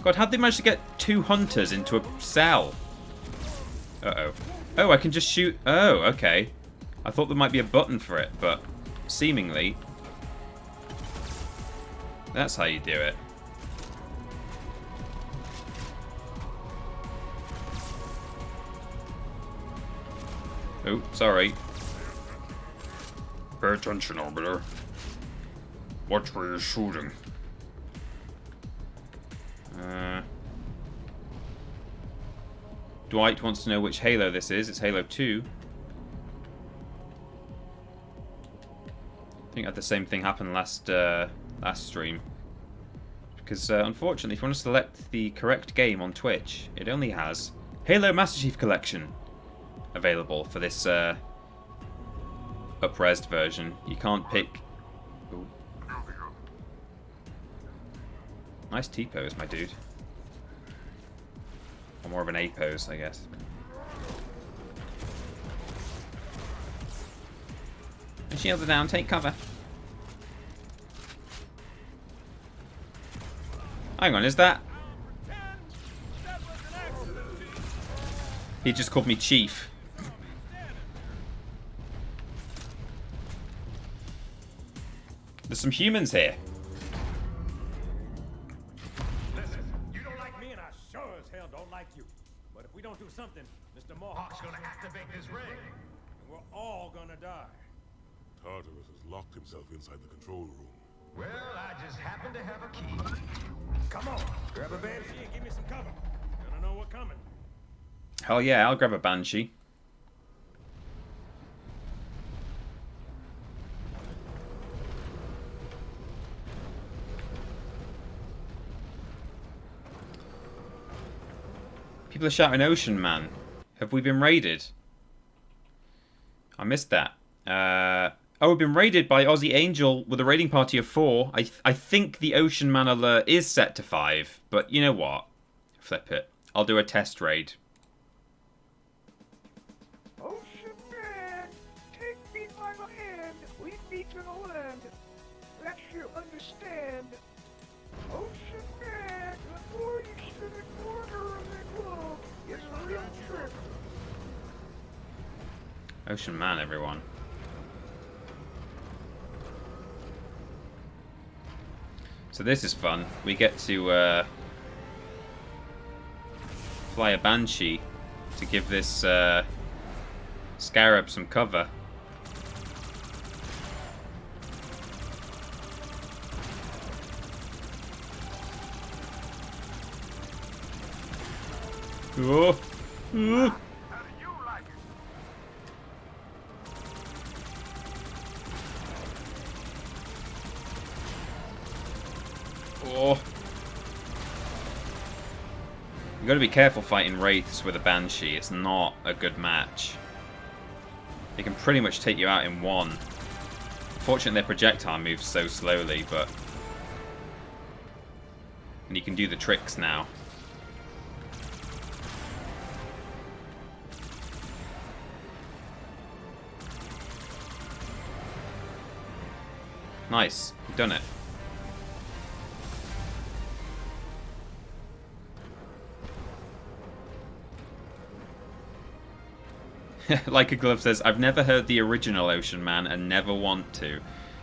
God, how'd they manage to get 2 hunters into a cell? Uh-oh. Oh, I can just shoot... Oh, okay. I thought there might be a button for it, but seemingly... that's how you do it. Oh, sorry. Pay attention, Arbiter. Watch where you're shooting. Dwight wants to know which Halo this is. It's Halo 2. I think I had the same thing happen last stream. Because unfortunately, if you want to select the correct game on Twitch, it only has Halo Master Chief Collection available for this up-resed version. You can't pick... Ooh. Nice T-pose, my dude. Or more of an A-pose, I guess. And shields are down, take cover. Hang on, is that... He just called me Chief. There's some humans here. Listen, you don't like me and I sure as hell don't like you. But if we don't do something, Mr. Mohawk's gonna activate this ring. And we're all gonna die. Tartarus has locked himself inside the control room. Well, I just happen to have a key. Come on, grab a banshee and give me some cover. Gonna know what's coming. Hell yeah, I'll grab a Banshee. People are shouting Ocean Man. Have we been raided? I missed that. Oh, we've been raided by Aussie Angel with a raiding party of 4. I think the Ocean Man alert is set to 5, but you know what? Flip it. I'll do a test raid. Ocean Man, take me by the hand. We meet in the land. That you understand. Ocean Man, the voyage to the corner of the globe is a real trip. Ocean Man, everyone. So this is fun. We get to fly a Banshee to give this Scarab some cover. Oh. Oh. Oh. You gotta be careful fighting wraiths with a banshee. It's not a good match. They can pretty much take you out in one. Fortunately, their projectile moves so slowly, but... And you can do the tricks now. Nice. You've done it. Like a Glove says, I've never heard the original Ocean Man and never want to.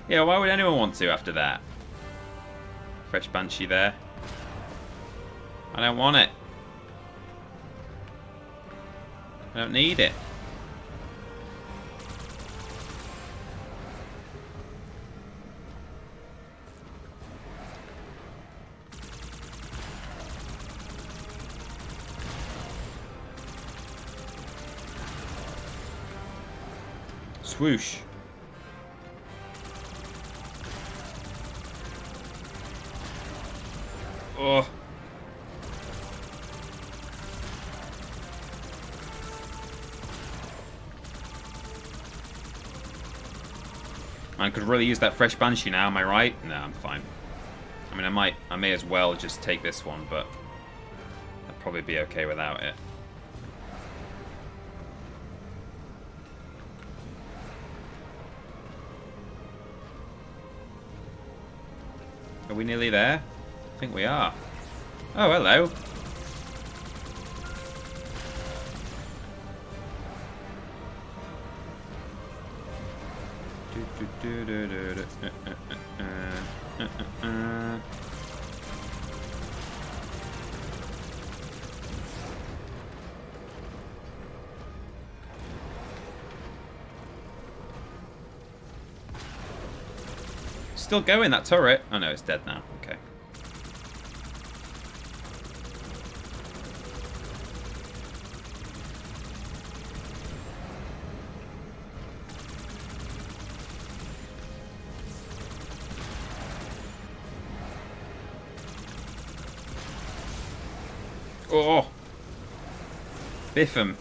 Yeah, why would anyone want to after that? Fresh Banshee there. I don't want it. I don't need it. Swoosh. Oh. I could really use that fresh Banshee now, am I right? No, I'm fine. I mean, I may as well just take this one, but I'd probably be okay without it. Are we nearly there? I think we are. Oh, hello. Still going, that turret. Oh no, it's dead now. Okay. Oh! Biff him.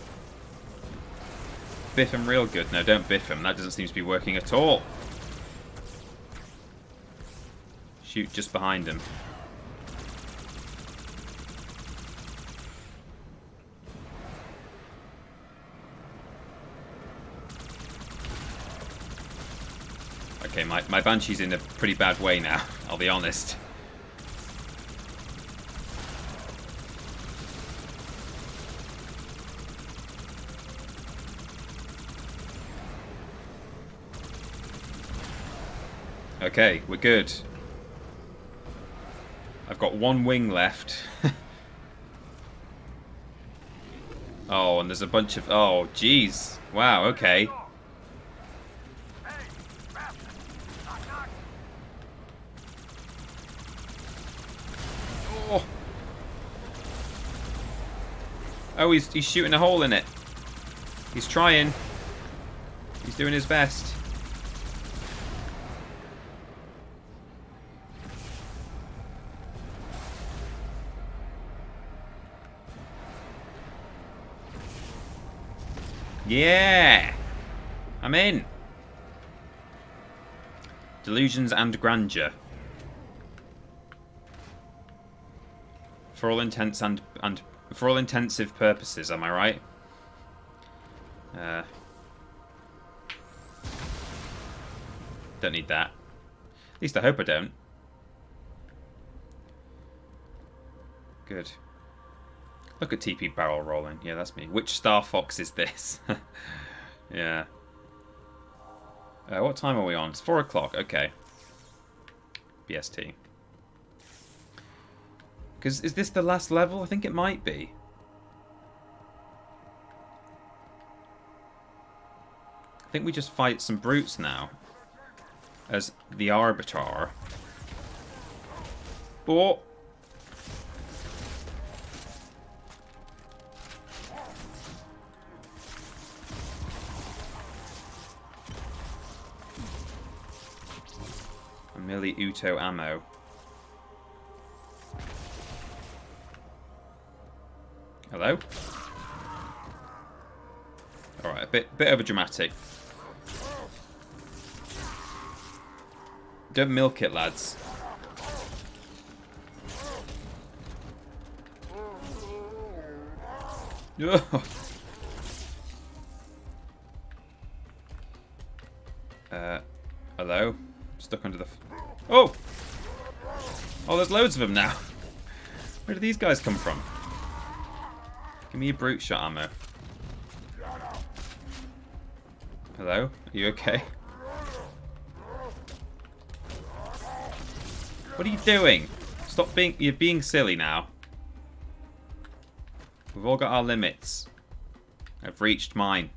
Biff him real good. No, don't biff him. That doesn't seem to be working at all. Shoot just behind him. Okay, my Banshee's in a pretty bad way now, I'll be honest. Okay, we're good. I've got one wing left. Oh, and there's a bunch of... Oh, jeez. Wow, okay. Oh, oh he's shooting a hole in it. He's trying. He's doing his best. Yeah! I'm in! Delusions and grandeur. For all intents and for all intensive purposes, am I right? Don't need that. At least I hope I don't. Good. Look at TP barrel rolling. Yeah, that's me. Which Star Fox is this? Yeah. What time are we on? It's 4 o'clock. Okay. BST. Because is this the last level? I think it might be. I think we just fight some brutes now. As the Arbiter. Oh! Merely Uto ammo. Hello? Alright, a bit over dramatic. Don't milk it, lads. Hello? Stuck under the... Oh! Oh, there's loads of them now. Where do these guys come from? Give me your brute shot ammo. Hello? Are you okay? What are you doing? Stop being... You're being silly now. We've all got our limits. I've reached mine.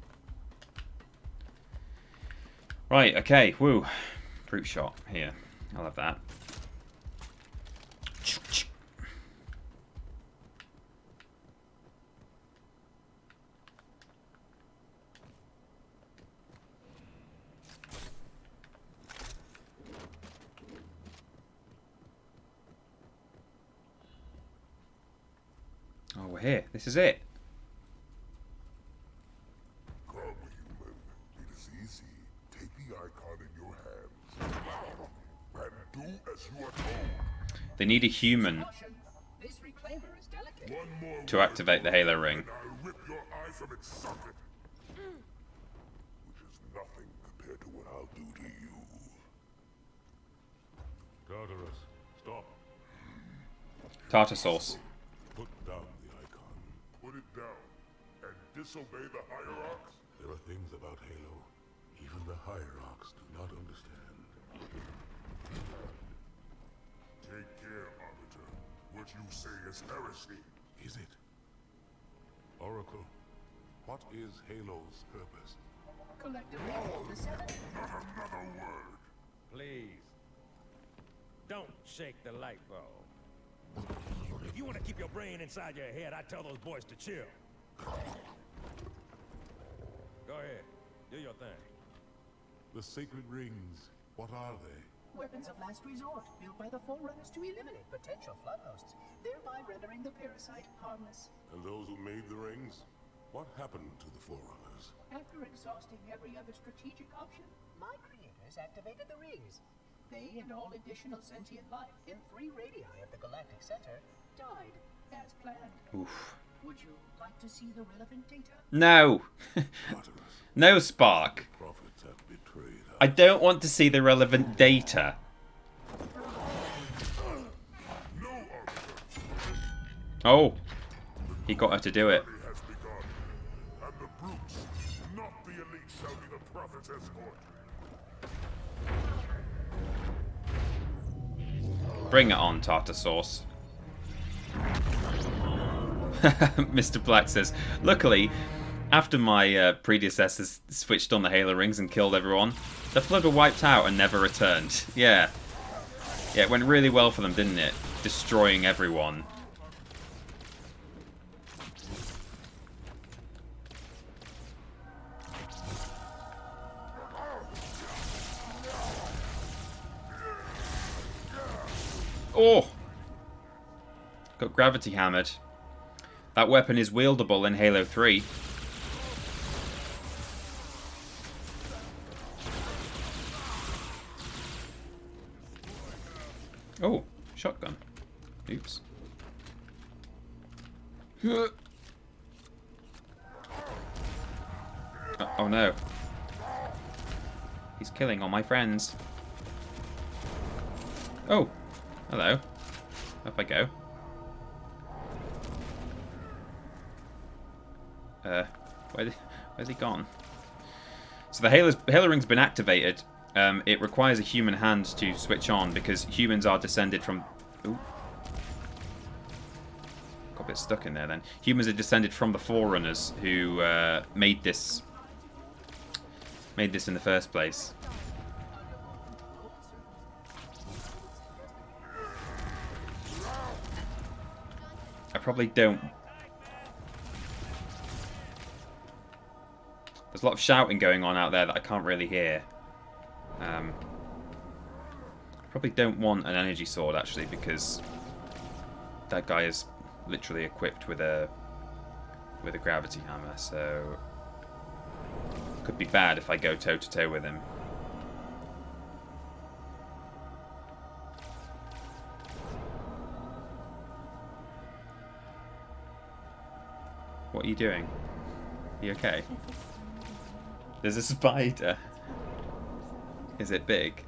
Right, okay, woo. Brute shot, here. I'll have that. Oh, we're here. This is it. Come, human. It is easy. Take the icon in your hands. And do as you are told. They need a human to activate the Halo ring. I'll rip your eye from its socket. Which is nothing compared to what I'll do to you. Tartarus, stop. Tartar sauce. Put down the icon. Put it down and disobey the hierarchs? There are things about Halo even the hierarchs do not understand. Take care, Arbiter. What you say is heresy. Is it? Oracle, what is Halo's purpose? Collectively, Not another word. Please. Don't shake the light bulb. If you want to keep your brain inside your head, I tell those boys to chill. Go ahead. Do your thing. The sacred rings, what are they? Weapons of last resort, built by the Forerunners to eliminate potential flood hosts, thereby rendering the parasite harmless. And those who made the rings? What happened to the Forerunners? After exhausting every other strategic option, my creators activated the rings. They and all additional sentient life in 3 radii of the galactic center died as planned. Oof. Would you like to see the relevant data? No. No, Spark. Prophets have betrayed us. I don't want to see the relevant data. No, Arbiter. Oh. He got her to do it. Has begun. And the brutes, not the elite, shall be the prophet's escort. Bring it on, tartar sauce. Mr. Black says, luckily, after my predecessors switched on the Halo rings and killed everyone, the Flood were wiped out and never returned. Yeah. Yeah, it went really well for them, didn't it? Destroying everyone. Oh! Got gravity hammered. That weapon is wieldable in Halo 3. Oh, shotgun. Oops. Oh no. He's killing all my friends. Oh, hello. Up I go. Where's he gone? So the Halo ring's been activated. It requires a human hand to switch on because humans are descended from... Ooh. Got a bit stuck in there then. Humans are descended from the Forerunners who made this in the first place. I probably don't... There's a lot of shouting going on out there that I can't really hear. Probably don't want an energy sword, actually, because that guy is literally equipped with a gravity hammer, so could be bad if I go toe-to-toe with him. What are you doing? Are you okay? There's a spider. Is it big?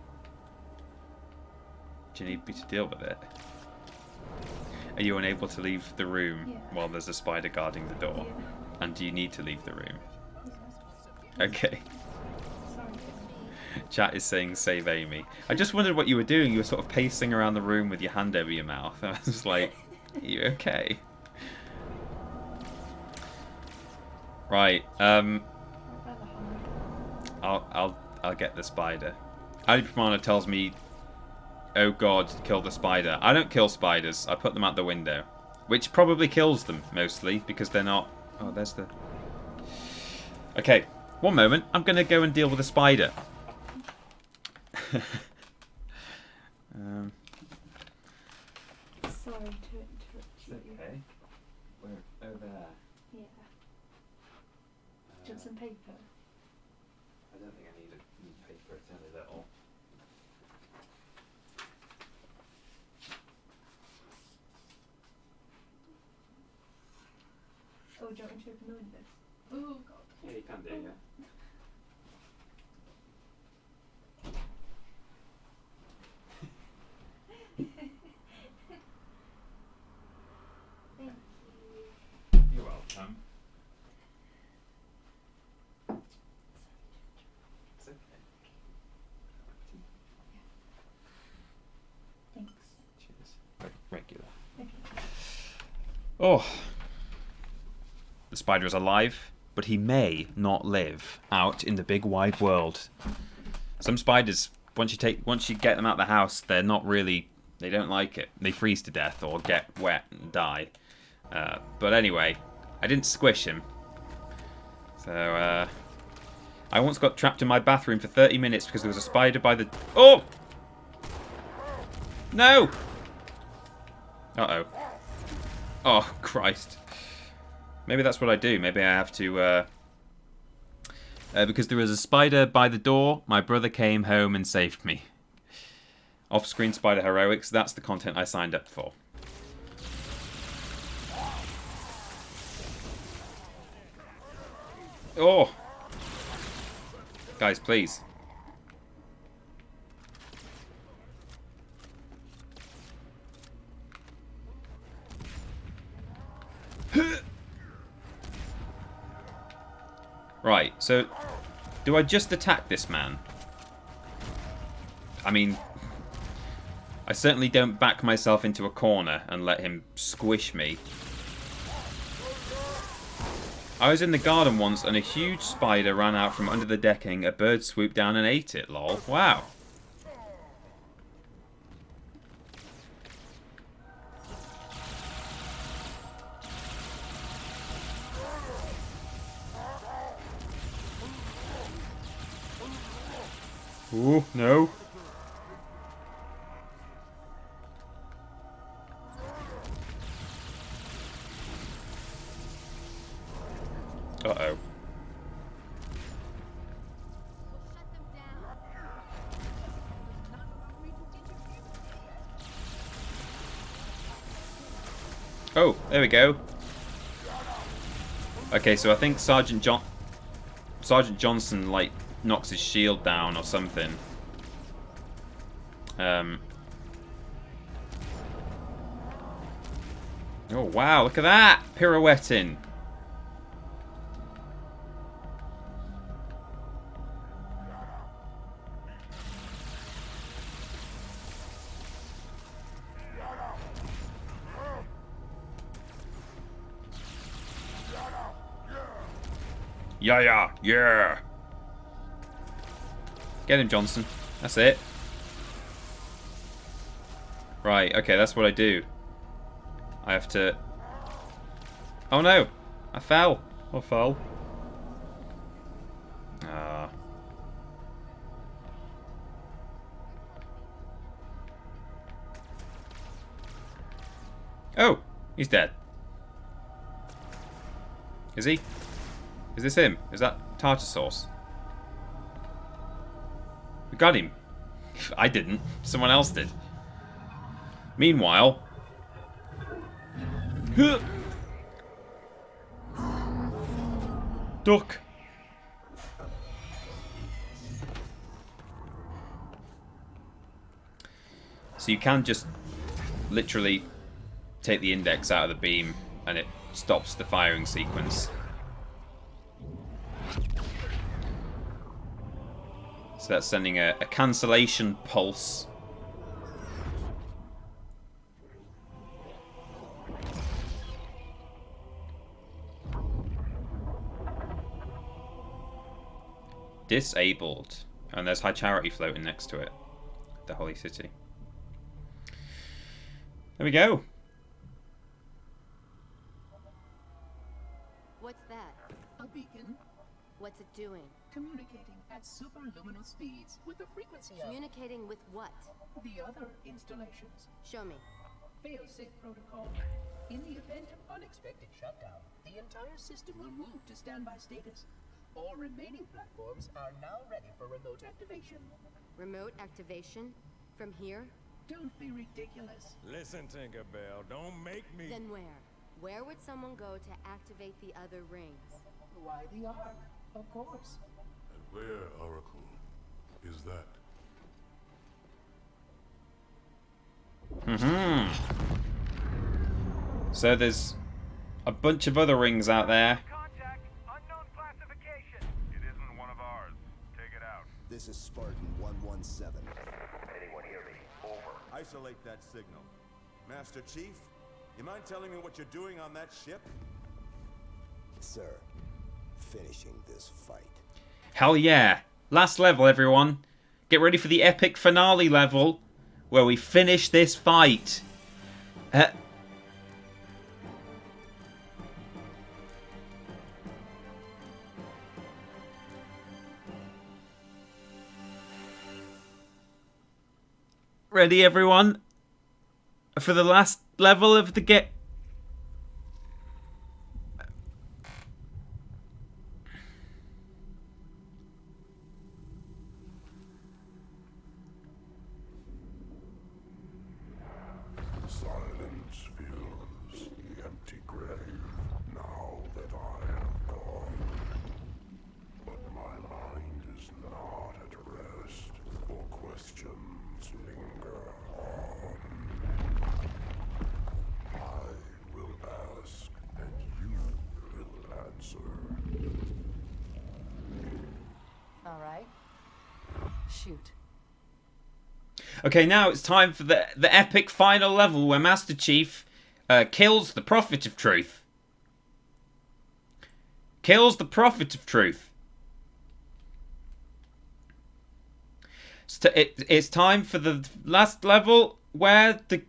Do you need me to deal with it? Are you unable to leave the room while there's a spider guarding the door? And do you need to leave the room? Okay. Chat is saying save Amy. I just wondered what you were doing. You were sort of pacing around the room with your hand over your mouth. I was like, are you okay? Right. I'll get the spider. Ali Pramana tells me, oh god, kill the spider. I don't kill spiders. I put them out the window. Which probably kills them, mostly, because they're not... Oh, there's the... Okay, one moment. I'm going to go and deal with the spider. Sorry to interrupt you. Okay. Where? Over there? Yeah. Do you want some paper? I don't think I need a paper. It's only little. Oh, do you want me to open the window? Oh, God. Yeah, you can do, yeah. Thank you. You're welcome. It's okay. Thanks. Cheers. Regular. Okay. Oh. The spider is alive, but he may not live out in the big wide world. Some spiders, once you get them out of the house, they're not really, they don't like it. They freeze to death or get wet and die. But anyway, I didn't squish him. So, I once got trapped in my bathroom for 30 minutes because there was a spider by the... Oh! No! Uh-oh. Oh, Christ. Maybe that's what I do. Maybe I have to... because there was a spider by the door, my brother came home and saved me. Off-screen spider heroics, that's the content I signed up for. Oh! Guys, please. Right, so do I just attack this man? I mean, I certainly don't back myself into a corner and let him squish me. I was in the garden once and a huge spider ran out from under the decking. A bird swooped down and ate it, lol. Wow. Ooh, no. Uh-oh. Oh, there we go. Okay, so I think Sergeant Johnson, like, knocks his shield down or something. Oh, wow, look at that! Pirouetting. Yeah. Get him, Johnson. That's it. Right, okay, that's what I do. I have to... Oh no! I fell. I fell. Oh, he's dead. Is he? Is this him? Is that tartar sauce? We got him. I didn't. Someone else did. Meanwhile... Duck. So you can just literally take the index out of the beam and it stops the firing sequence. So that's sending a cancellation pulse. Disabled. And there's High Charity floating next to it. The Holy City. There we go. What's that? A beacon. What's it doing? Communicating at superluminal speeds with the frequency of... Communicating with what? The other installations. Show me. Fail-safe protocol. In the event of unexpected shutdown, the entire system will move to standby status. All remaining platforms are now ready for remote activation. Remote activation? From here? Don't be ridiculous. Listen, Tinkerbell, don't make me... Then where? Where would someone go to activate the other rings? Why the Ark? Of course. And where, Oracle, is that? So there's a bunch of other rings out there. Contact, unknown classification. It isn't one of ours. Take it out. This is Spartan 117. Anyone hear me? Over. Isolate that signal. Master Chief, you mind telling me what you're doing on that ship? Sir, finishing this fight. Hell yeah. Last level, everyone. Get ready for the epic finale level where we finish this fight. Ready, everyone? For the last level of the game. Silence fills the empty grave now that I have gone. But my mind is not at rest, for questions linger on. I will ask, and you will answer. All right. Shoot. Okay, now it's time for the epic final level where Master Chief kills the Prophet of Truth. Kills the Prophet of Truth. It's time for the last level where the...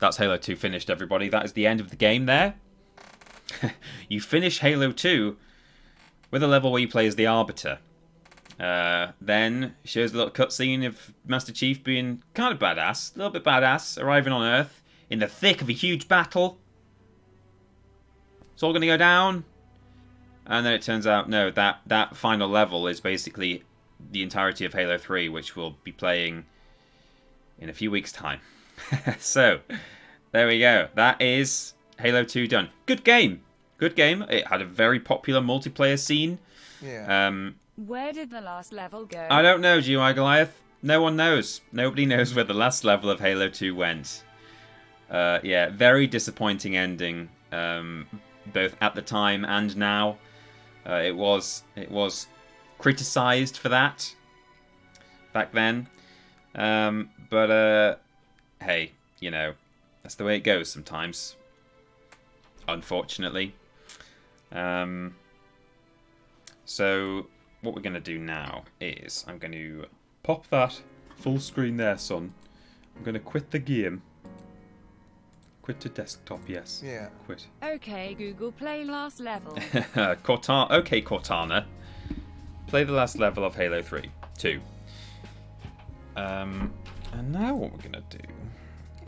That's Halo 2 finished, everybody. That is the end of the game there. You finish Halo 2 with a level where you play as the Arbiter. Then shows a little cutscene of Master Chief being kind of badass, a little bit badass, arriving on Earth in the thick of a huge battle. It's all going to go down. And then it turns out, no, that final level is basically the entirety of Halo 3, which we'll be playing in a few weeks' time. So, there we go. That is Halo 2 done. Good game. Good game. It had a very popular multiplayer scene. Yeah. Where did the last level go? I don't know, GY Goliath. No one knows. Nobody knows where the last level of Halo 2 went. Yeah, very disappointing ending. Both at the time and now. It was criticised for that back then. But hey, you know, that's the way it goes sometimes. Unfortunately. So what we're going to do now is I'm going to pop that full screen there, son. I'm going to quit the game. Quit to desktop, yes. Yeah. Quit. Okay, Google, play last level. Okay, Cortana. Play the last level of Halo 3. 2. And now what we're going to do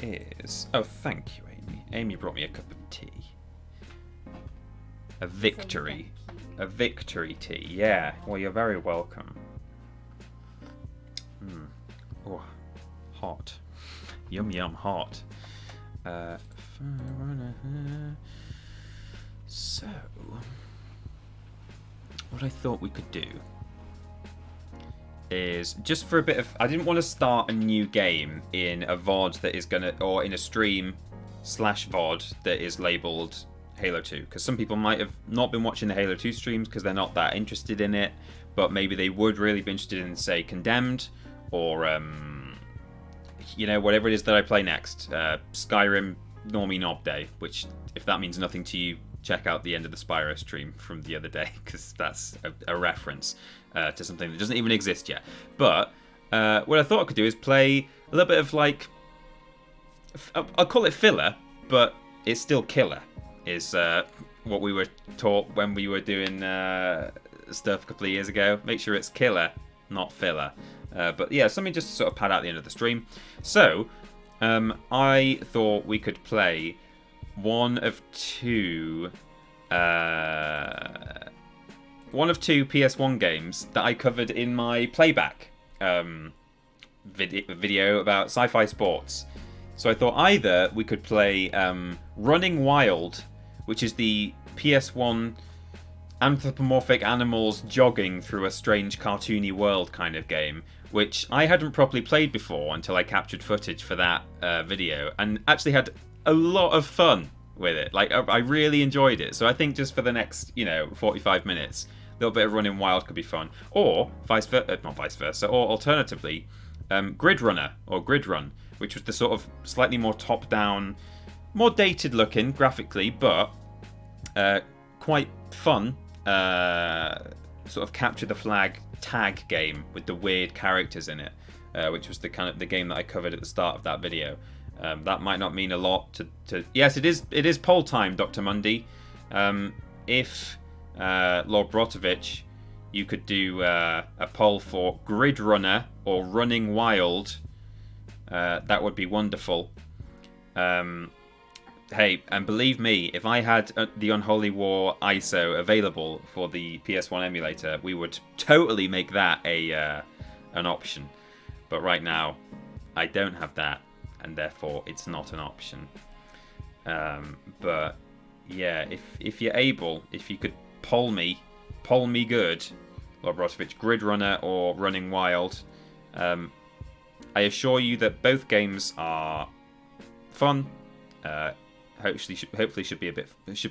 is... Oh, thank you, Amy. Amy brought me a cup of tea. A victory. A victory tea. Yeah. Well, you're very welcome. Oh, hot. Yum, yum, hot. So, what I thought we could do is just for a bit of... I didn't want to start a new game in a VOD that is going to... Or in a stream / VOD that is labelled Halo 2. Because some people might have not been watching the Halo 2 streams because they're not that interested in it. But maybe they would really be interested in, say, Condemned. Or, you know, whatever it is that I play next. Skyrim Normie Knob Day. Which, if that means nothing to you, check out the end of the Spyro stream from the other day. Because that's a reference to something that doesn't even exist yet. But what I thought I could do is play a little bit of, like... I'll call it filler, but it's still killer. Is what we were taught when we were doing stuff a couple of years ago. Make sure it's killer, not filler. But yeah, something just to sort of pad out the end of the stream. So, I thought we could play one of two PS1 games that I covered in my playback video about sci-fi sports. So I thought either we could play Running Wild, which is the PS1 anthropomorphic animals jogging through a strange cartoony world kind of game, which I hadn't properly played before until I captured footage for that video, and actually had a lot of fun with it. Like, I really enjoyed it. So I think just for the next, 45 minutes, a little bit of Running Wild could be fun. Or not vice versa, or alternatively, Grid Runner or Grid Run, which was the sort of slightly more top-down, more dated looking graphically, but quite fun sort of capture the flag tag game with the weird characters in it, which was the game that I covered at the start of that video. That might not mean a lot to yes, it is poll time, Dr. Mundy. If Lord Brotovich, you could do a poll for Grid Runner or Running Wild, that would be wonderful. Hey, and believe me, if I had the Unholy War ISO available for the PS1 emulator, we would totally make that an option. But right now, I don't have that, and therefore it's not an option. But yeah, if you're able, if you could poll me good, Lord Brotovich, Grid Runner or Running Wild, I assure you that both games are fun. Hopefully should be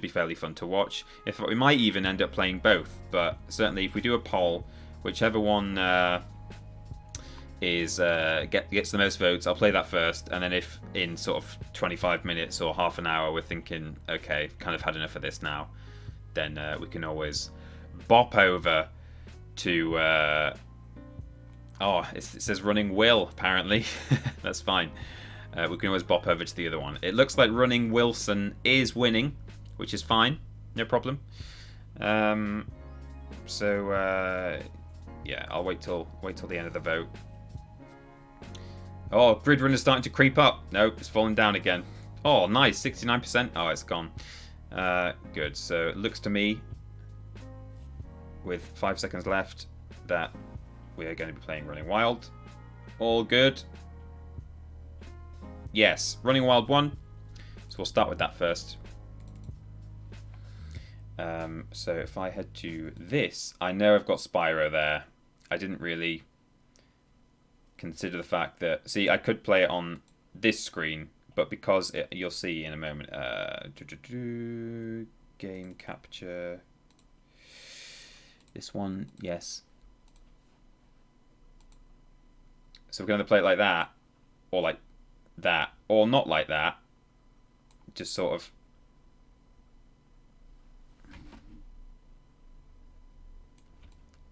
fairly fun to watch. If we might even end up playing both, but certainly if we do a poll, whichever one gets the most votes, I'll play that first, and then if in sort of 25 minutes or half an hour we're thinking, okay, kind of had enough of this now, then we can always bop over to it says Running Will, apparently. That's fine. We can always bop over to the other one. It looks like Running Wilson is winning, which is fine. No problem. Yeah, I'll wait till the end of the vote. Oh, Grid Runner's starting to creep up. No, it's falling down again. Oh, nice, 69%. Oh, it's gone. Good. So it looks to me, with 5 seconds left, that we are going to be playing Running Wild. All good. Yes, Running Wild won. So we'll start with that first. So if I head to this, I know I've got Spyro there. I didn't really consider the fact that... See, I could play it on this screen, but because you'll see in a moment. Game capture. This one, yes. So we're going to play it like that, or like that, or not like that. Just sort of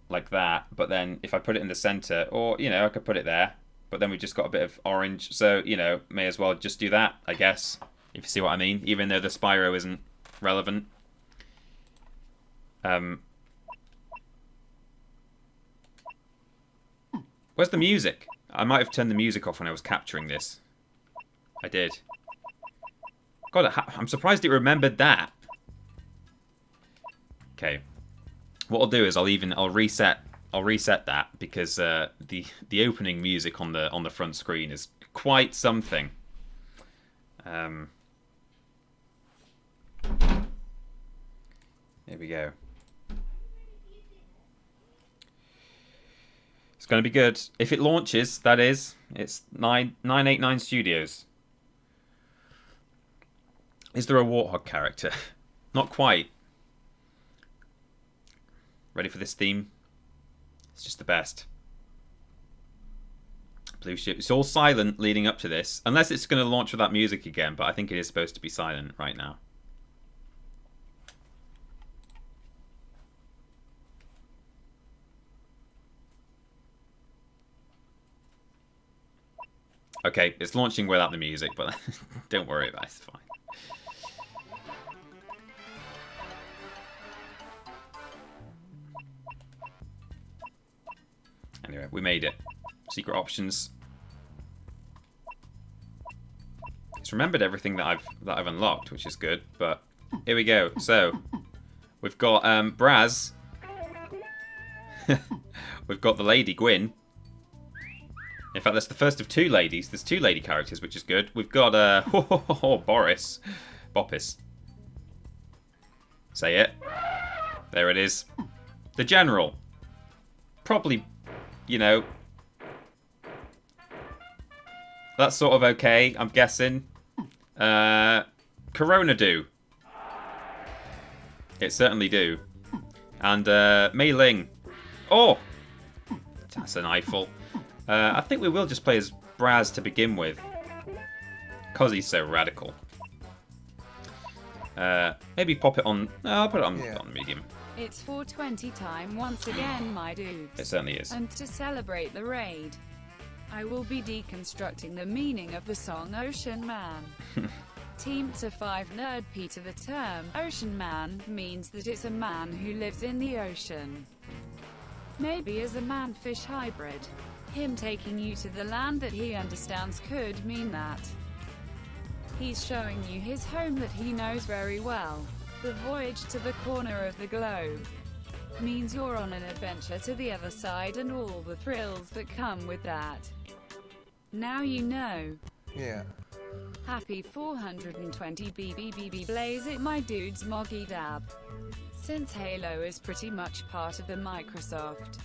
like that, but then if I put it in the center, or I could put it there, but then we've just got a bit of orange, so may as well just do that, I guess. If you see what I mean, even though the Spyro isn't relevant. Where's the music? I might have turned the music off when I was capturing this. I did. God, I'm surprised it remembered that. Okay. What I'll do is I'll reset that because the opening music on the front screen is quite something. There we go. It's going to be good. If it launches, that is. It's 989 Studios. Is there a Warthog character? Not quite. Ready for this theme? It's just the best. Blue ship. It's all silent leading up to this. Unless it's going to launch without music again, but I think it is supposed to be silent right now. Okay, it's launching without the music, but don't worry about it, it's fine. Anyway, we made it. Secret options. It's remembered everything that I've unlocked, which is good, but here we go. So, we've got Braz. We've got the lady, Gwyn. In fact, that's the first of two ladies. There's two lady characters, which is good. We've got Boris. Boppis. Say it. There it is. The General. Probably, you know. That's sort of okay, I'm guessing. Corona do. It certainly do. And Mei Ling. Oh! That's an eyeful. I think we will just play as Braz to begin with. Because he's so radical. Maybe pop it on... No, I'll put it on medium. It's 420 time once again, my dudes. It certainly is. And to celebrate the raid, I will be deconstructing the meaning of the song Ocean Man. Team to 5 Nerd Peter. The term Ocean Man means that it's a man who lives in the ocean. Maybe as a man-fish hybrid. Him taking you to the land that he understands could mean that he's showing you his home that he knows very well. The voyage to the corner of the globe means you're on an adventure to the other side and all the thrills that come with that. Now you know. Yeah. Happy 420 BBBB blaze it, my dudes. Moggy dab. Since Halo is pretty much part of the Microsoft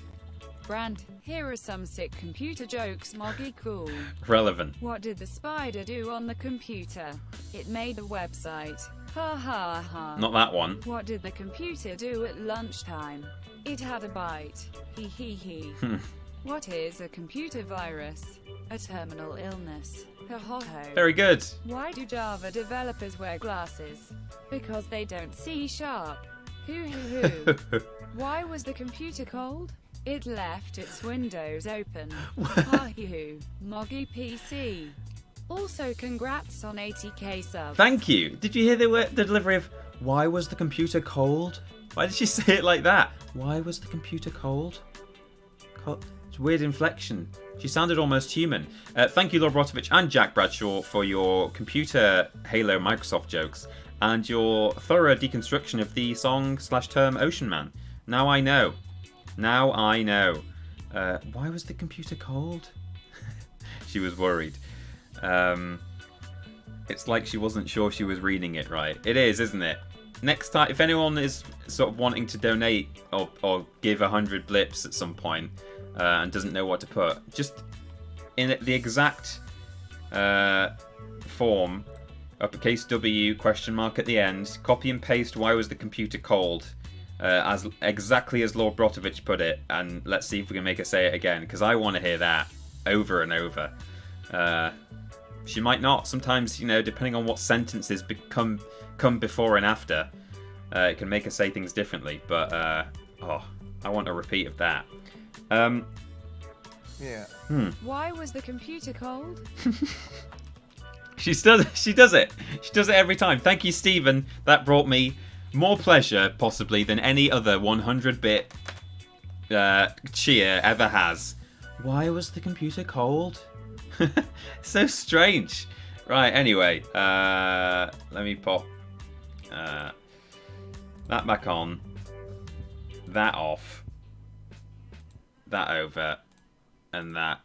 brand, here are some sick computer jokes. Moggy cool. Relevant. What did the spider do on the computer? It made a website. Ha ha ha. Not that one. What did the computer do at lunchtime? It had a bite. He he he. What is a computer virus? A terminal illness. Ha ha ho. Very good. Why do Java developers wear glasses? Because they don't see sharp. Hoo hoo hoo. Why was the computer cold? It left its windows open. Ha hoo. Moggy PC. Also, congrats on 80k subs. Thank you. Did you hear the delivery of "Why was the computer cold"? Why did she say it like that? Why was the computer cold? It's weird inflection. She sounded almost human. Thank you, Lord Rotovich and Jack Bradshaw, for your computer Halo Microsoft jokes and your thorough deconstruction of the song/term Ocean Man. Now I know. Now I know. Why was the computer cold? She was worried. It's like she wasn't sure she was reading it right. It is, isn't it? Next time, if anyone is sort of wanting to donate or give 100 blips at some point and doesn't know what to put, just in the exact form, uppercase W, question mark at the end, copy and paste "Why was the computer cold?" As exactly as Lord Brotovich put it, and let's see if we can make her say it again, because I want to hear that over and over. She might not. Sometimes, you know, depending on what sentences come before and after, it can make her say things differently. But I want a repeat of that. Yeah. Why was the computer cold? She does it. She does it every time. Thank you, Stephen. That brought me more pleasure, possibly, than any other 100-bit cheer ever has. Why was the computer cold? So strange. Right, anyway. Let me pop that back on. That off. That over. And that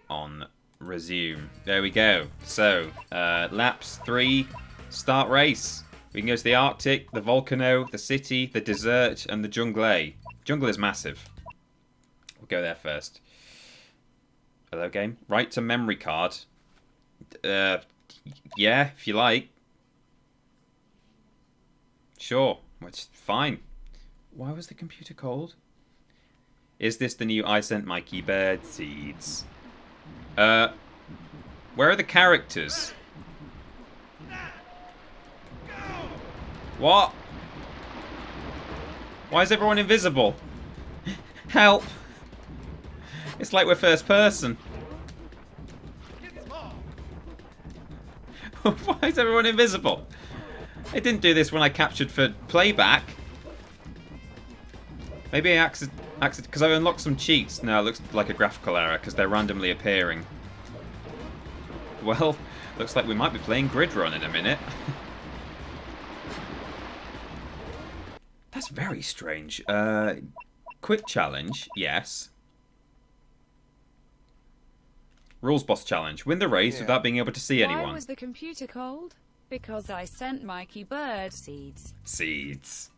on. Resume. There we go. So, laps 3, start race. We can go to the Arctic, the Volcano, the city, the desert, and the jungle. Jungle is massive. We'll go there first. Hello, game. Write to memory card. Yeah, if you like. Sure. It's fine. Why was the computer cold? Is this the new I sent Mikey bird seeds? Where are the characters? What? Why is everyone invisible? Help! It's like we're first person. Why is everyone invisible? I didn't do this when I captured for playback. Maybe I accidentally, because I've unlocked some cheats. No, it looks like a graphical error because they're randomly appearing. Well, looks like we might be playing Grid Run in a minute. That's very strange. Quick challenge, yes. Rules boss challenge. Win the race without being able to see anyone. Why was the computer cold? Because I sent Mikey bird seeds. Seeds.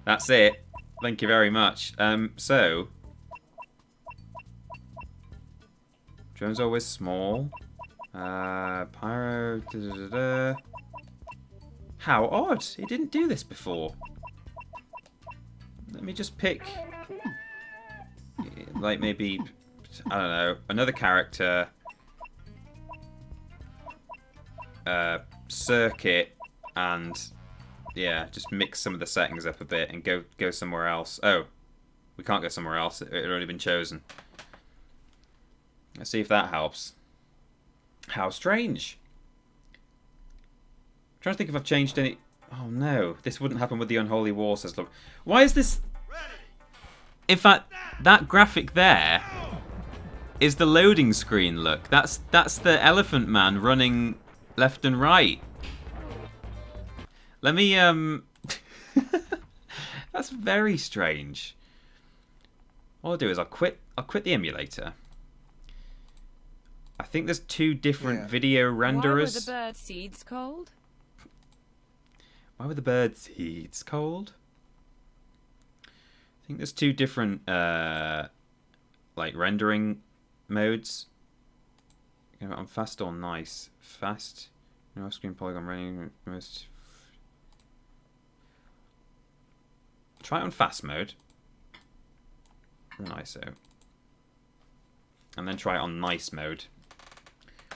That's it. Thank you very much. So... Drone's always small. Pyro... How odd. It didn't do this before. Let me just pick... Like maybe... I don't know. Another character. Circuit. And... Yeah, just mix some of the settings up a bit and go somewhere else. Oh, we can't go somewhere else. It had already been chosen. Let's see if that helps. How strange. I'm trying to think if I've changed any... Oh no, this wouldn't happen with the Unholy War, says look. Why is this... In fact, that graphic there is the loading screen, look. That's the Elephant Man running left and right. Let me, That's very strange. What I'll do is I'll quit the emulator. I think there's two different video renderers. Why were the bird seeds cold? Why were the bird seeds cold? I think there's two different, like, rendering modes. On fast or nice? Fast. No screen polygon running most... Try it on fast mode. ISO. And then try it on nice mode.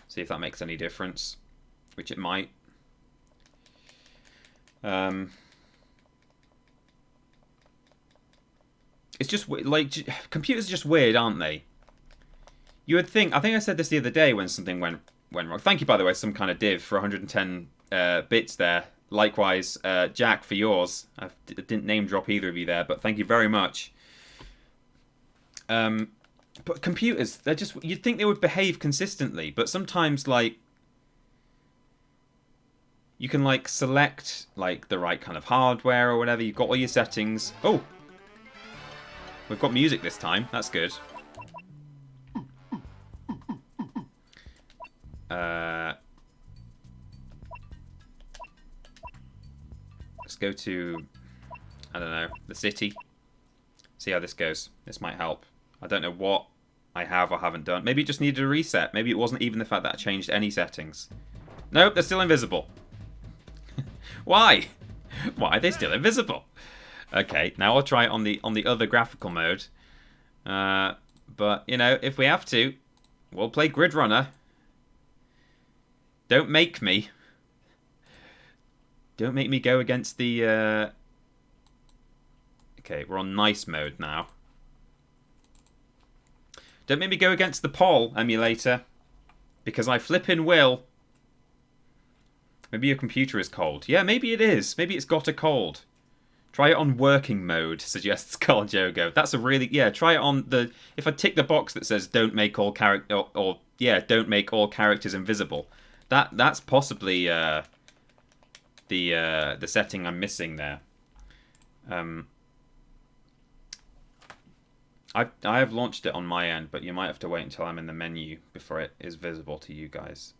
See if that makes any difference. Which it might. It's just like computers are just weird, aren't they? You would think. I think I said this the other day when something went wrong. Thank you, by the way, some kind of div for 110 bits there. Likewise, Jack, for yours. I didn't name drop either of you there, but thank you very much. But computers, they're just... You'd think they would behave consistently, but sometimes, like... You can, like, select, like, the right kind of hardware or whatever. You've got all your settings. Oh! We've got music this time. That's good. Let's go to, I don't know, the city. See how this goes. This might help. I don't know what I have or haven't done. Maybe it just needed a reset. Maybe it wasn't even the fact that I changed any settings. Nope, they're still invisible. Why? Why are they still invisible? Okay, now I'll try it on the other graphical mode. But, you know, if we have to, we'll play Grid Runner. Don't make me. Don't make me go against the... Okay, we're on nice mode now. Don't make me go against the POL emulator. Because I flippin' will. Maybe your computer is cold. Yeah, maybe it is. Maybe it's got a cold. Try it on working mode, suggests Carl Jogo. That's a really... Yeah, try it on the... If I tick the box that says don't make all don't make all characters invisible. That's possibly the setting I'm missing there. I have launched it on my end, but you might have to wait until I'm in the menu before it is visible to you guys.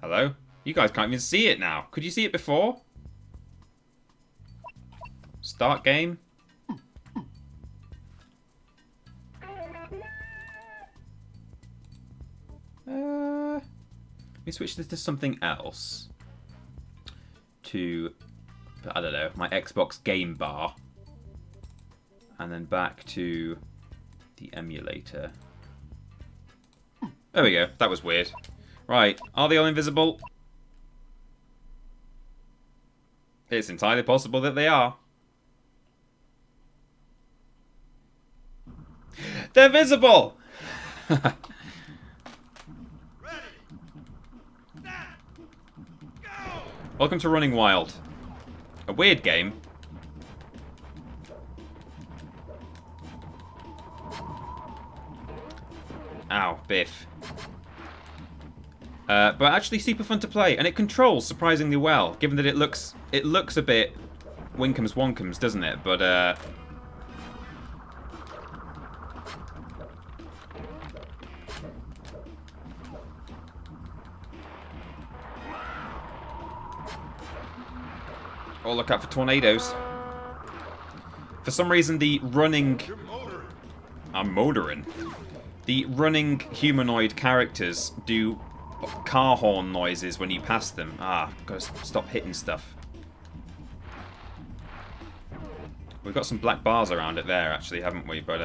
Hello? You guys can't even see it now. Could you see it before? Start game. Let me switch this to something else. To, I don't know, my Xbox game bar. And then back to the emulator. There we go. That was weird. Right, are they all invisible? It's entirely possible that they are. They're visible! Welcome to Running Wild. A weird game. Ow, biff. But actually super fun to play, and it controls surprisingly well, given that it looks a bit Winkums Wonkums, doesn't it? But oh, look out for tornadoes. For some reason, the running... I'm motoring. The running humanoid characters do car horn noises when you pass them. Ah, gotta stop hitting stuff. We've got some black bars around it there, actually, haven't we? But,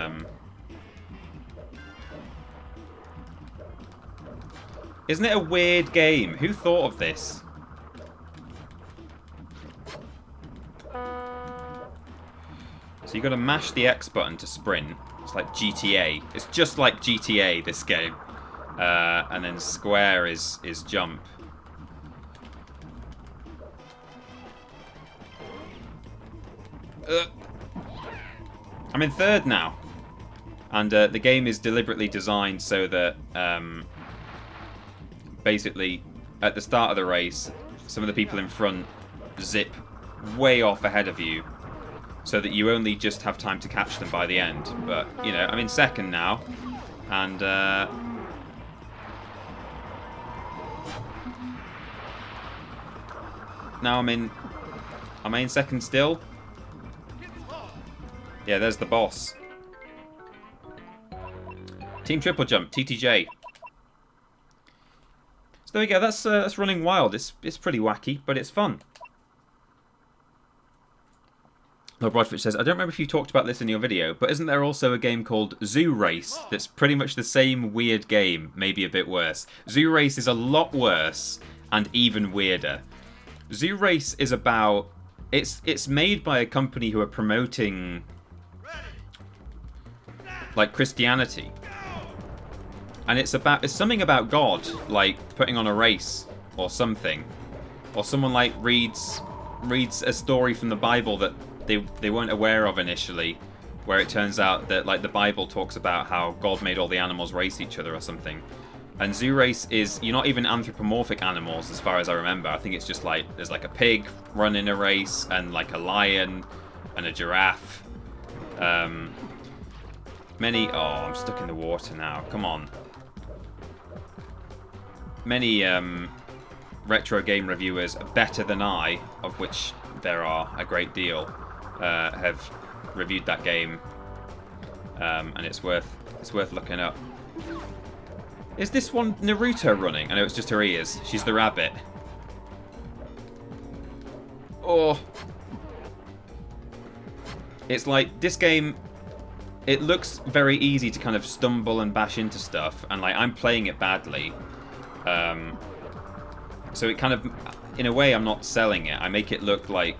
isn't it a weird game? Who thought of this? So you gotta mash the X button to sprint. It's like GTA. It's just like GTA, this game. And then square is jump. I'm in third now. And the game is deliberately designed so that basically at the start of the race, some of the people in front zip way off ahead of you so that you only just have time to catch them by the end. But, you know, I'm in second now. And now am I in second still? Yeah, there's the boss. Team TripleJump, TTJ. So there we go, that's Running Wild. It's pretty wacky, but it's fun. Lord Rodfitch says, I don't remember if you talked about this in your video, but isn't there also a game called Zoo Race that's pretty much the same weird game, maybe a bit worse? Zoo Race is a lot worse and even weirder. Zoo Race is about... It's made by a company who are promoting like Christianity. And it's something about God, like putting on a race or something. Or someone like reads a story from the Bible that they weren't aware of initially, where it turns out that like the Bible talks about how God made all the animals race each other or something. And Zoo Race is, you're not even anthropomorphic animals as far as I remember. I think it's just like, there's like a pig running a race and like a lion and a giraffe. Oh, I'm stuck in the water now. Come on. Many retro game reviewers better than I, of which there are a great deal, have reviewed that game, and it's worth looking up. Is this one Naruto running? I know it's just her ears. She's the rabbit. Oh, it's like this game. It looks very easy to kind of stumble and bash into stuff, and like I'm playing it badly. So it kind of, in a way, I'm not selling it. I make it look like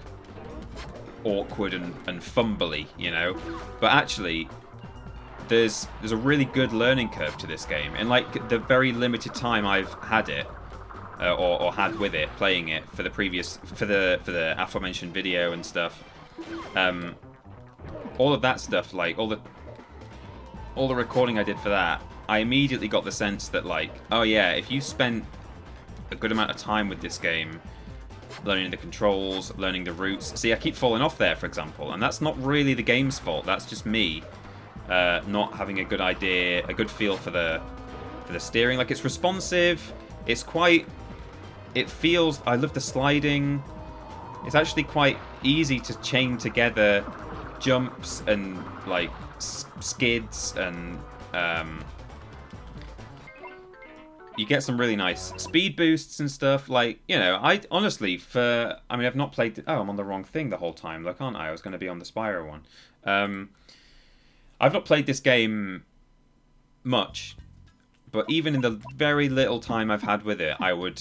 awkward and fumbly, you know. But actually, there's a really good learning curve to this game. In like the very limited time I've had it, or had with it, playing it for the aforementioned video and stuff. All of that stuff, like all the recording I did for that, I immediately got the sense that, like, oh yeah, if you spent a good amount of time with this game, learning the controls, learning the routes. See, I keep falling off there, for example, and that's not really the game's fault. That's just me not having a good idea, a good feel for the steering. Like, it's responsive. It's quite. It feels. I love the sliding. It's actually quite easy to chain together jumps and like skids and. You get some really nice speed boosts and stuff. Like, you know, I honestly, I've not played... Oh, I'm on the wrong thing the whole time. Look, aren't I? I was going to be on the Spyro one. I've not played this game much, but even in the very little time I've had with it, I would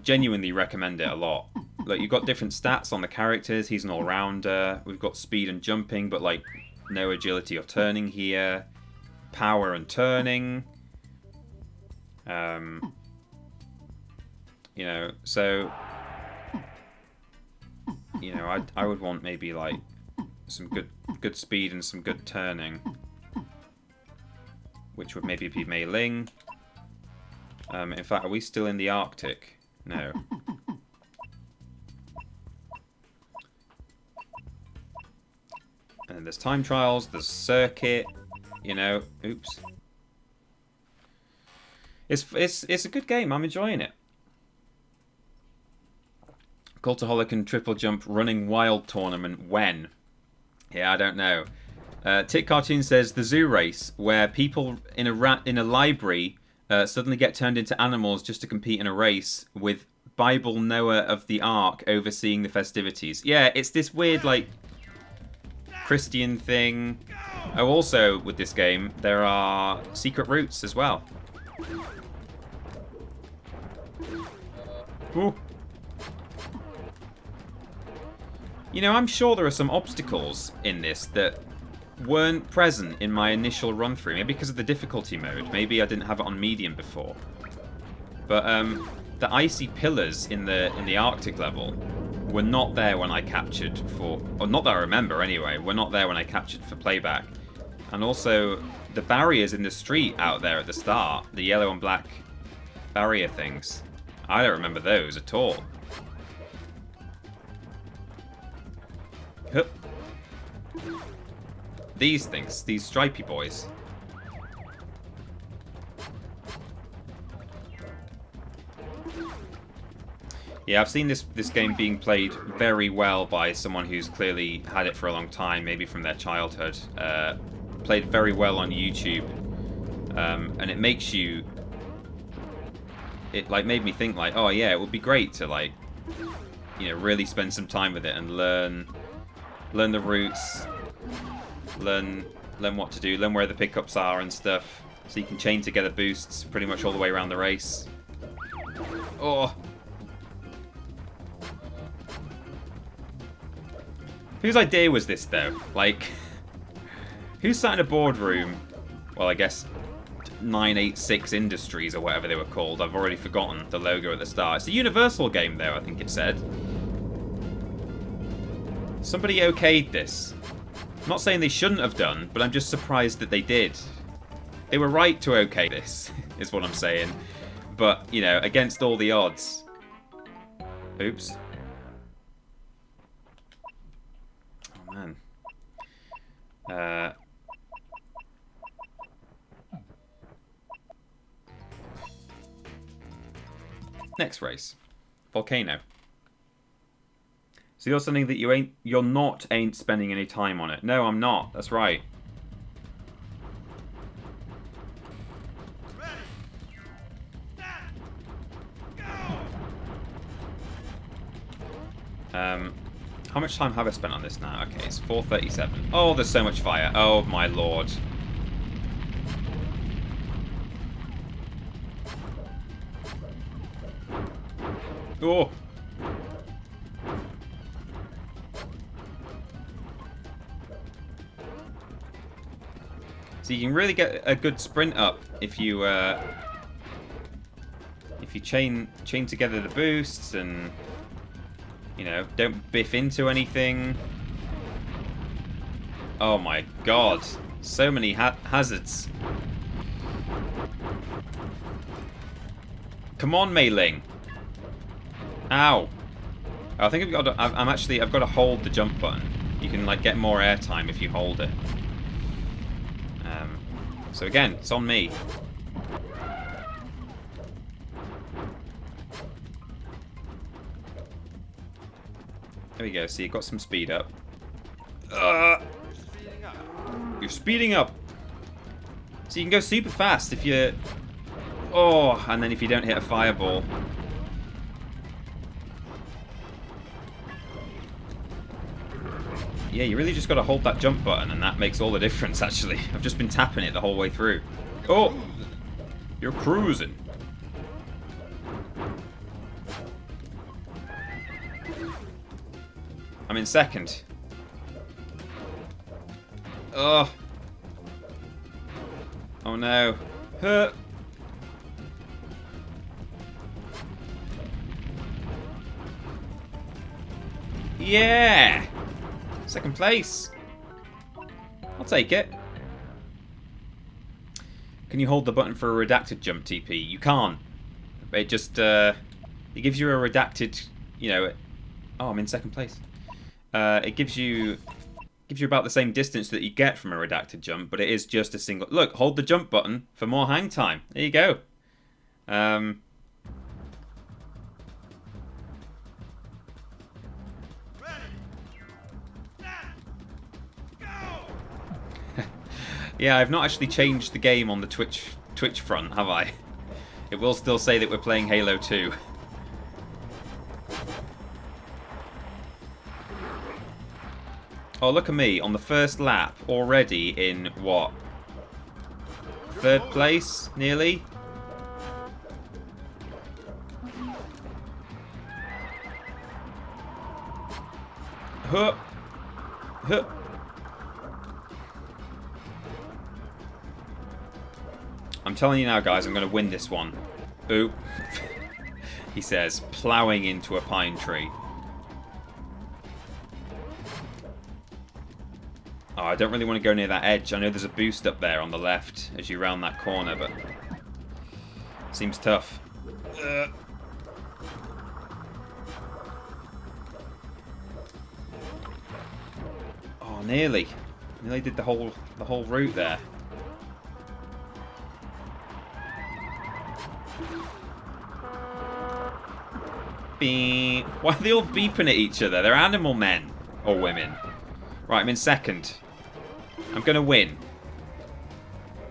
genuinely recommend it a lot. Like, you've got different stats on the characters. He's an all-rounder. We've got speed and jumping, but, like, no agility or turning here. Power and turning. You know, so, you know, I would want maybe like some good speed and some good turning, which would maybe be Mei Ling. In fact, are we still in the Arctic? No. And there's time trials, there's circuit, you know, oops. It's a good game. I'm enjoying it. Cultaholic and TripleJump running wild tournament when? Yeah, I don't know. Tit Cartoon says the zoo race where people in a library suddenly get turned into animals just to compete in a race with Bible Noah of the Ark overseeing the festivities. Yeah, it's this weird like Christian thing. Oh, also with this game there are secret routes as well. Ooh. You know, I'm sure there are some obstacles in this that weren't present in my initial run through. Maybe because of the difficulty mode. Maybe I didn't have it on medium before. But the icy pillars in the Arctic level were not there when I captured for, or not that I remember anyway, were not there when I captured for playback. And also the barriers in the street out there at the start, the yellow and black barrier things, I don't remember those at all. Hup. These things, these stripy boys. Yeah, I've seen this game being played very well by someone who's clearly had it for a long time, maybe from their childhood. Played very well on YouTube, and it makes you. It like made me think like, oh yeah, it would be great to like, you know, really spend some time with it and learn the routes, learn what to do, learn where the pickups are and stuff, so you can chain together boosts pretty much all the way around the race. Oh. Whose idea was this, though? Like, who sat in a boardroom? Well, I guess 986 Industries or whatever they were called. I've already forgotten the logo at the start. It's a Universal game, though, I think it said. Somebody okayed this. I'm not saying they shouldn't have done, but I'm just surprised that they did. They were right to okay this, is what I'm saying. But, you know, against all the odds. Oops. Man. Next race. Volcano. So you're saying that you're not spending any time on it. No, I'm not. That's right. How much time have I spent on this now? Okay, it's 4:37. Oh, there's so much fire. Oh, my lord. Oh. So you can really get a good sprint up if you chain together the boosts and, you know, don't biff into anything. Oh my god, so many hazards. Come on, Mei Ling. Ow. I think I've got to hold the jump button. You can like get more airtime if you hold it. So again, it's on me. There we go. See, you got some speed up. You're speeding up. So you can go super fast if you... Oh, and then if you don't hit a fireball. Yeah, you really just got to hold that jump button, and that makes all the difference, actually. I've just been tapping it the whole way through. Oh! You're cruising. I'm in second. Oh. Oh no. Huh. Yeah! Second place. I'll take it. Can you hold the button for a redacted jump TP? You can't. It just, it gives you a redacted, you know... Oh, I'm in second place. It gives you about the same distance that you get from a redacted jump, but it is just a single... Look, hold the jump button for more hang time. There you go. Yeah, I've not actually changed the game on the Twitch front, have I? It will still say that we're playing Halo 2. Oh, look at me, on the first lap, already in, what? Third place, nearly? Huh! Huh! I'm telling you now, guys, I'm going to win this one. Ooh. He says, ploughing into a pine tree. Oh, I don't really want to go near that edge. I know there's a boost up there on the left as you round that corner, but... Seems tough. Oh, nearly. Nearly did the whole route there. Beep. Why are they all beeping at each other? They're animal men. Or women. Right, I'm in second. I'm going to win.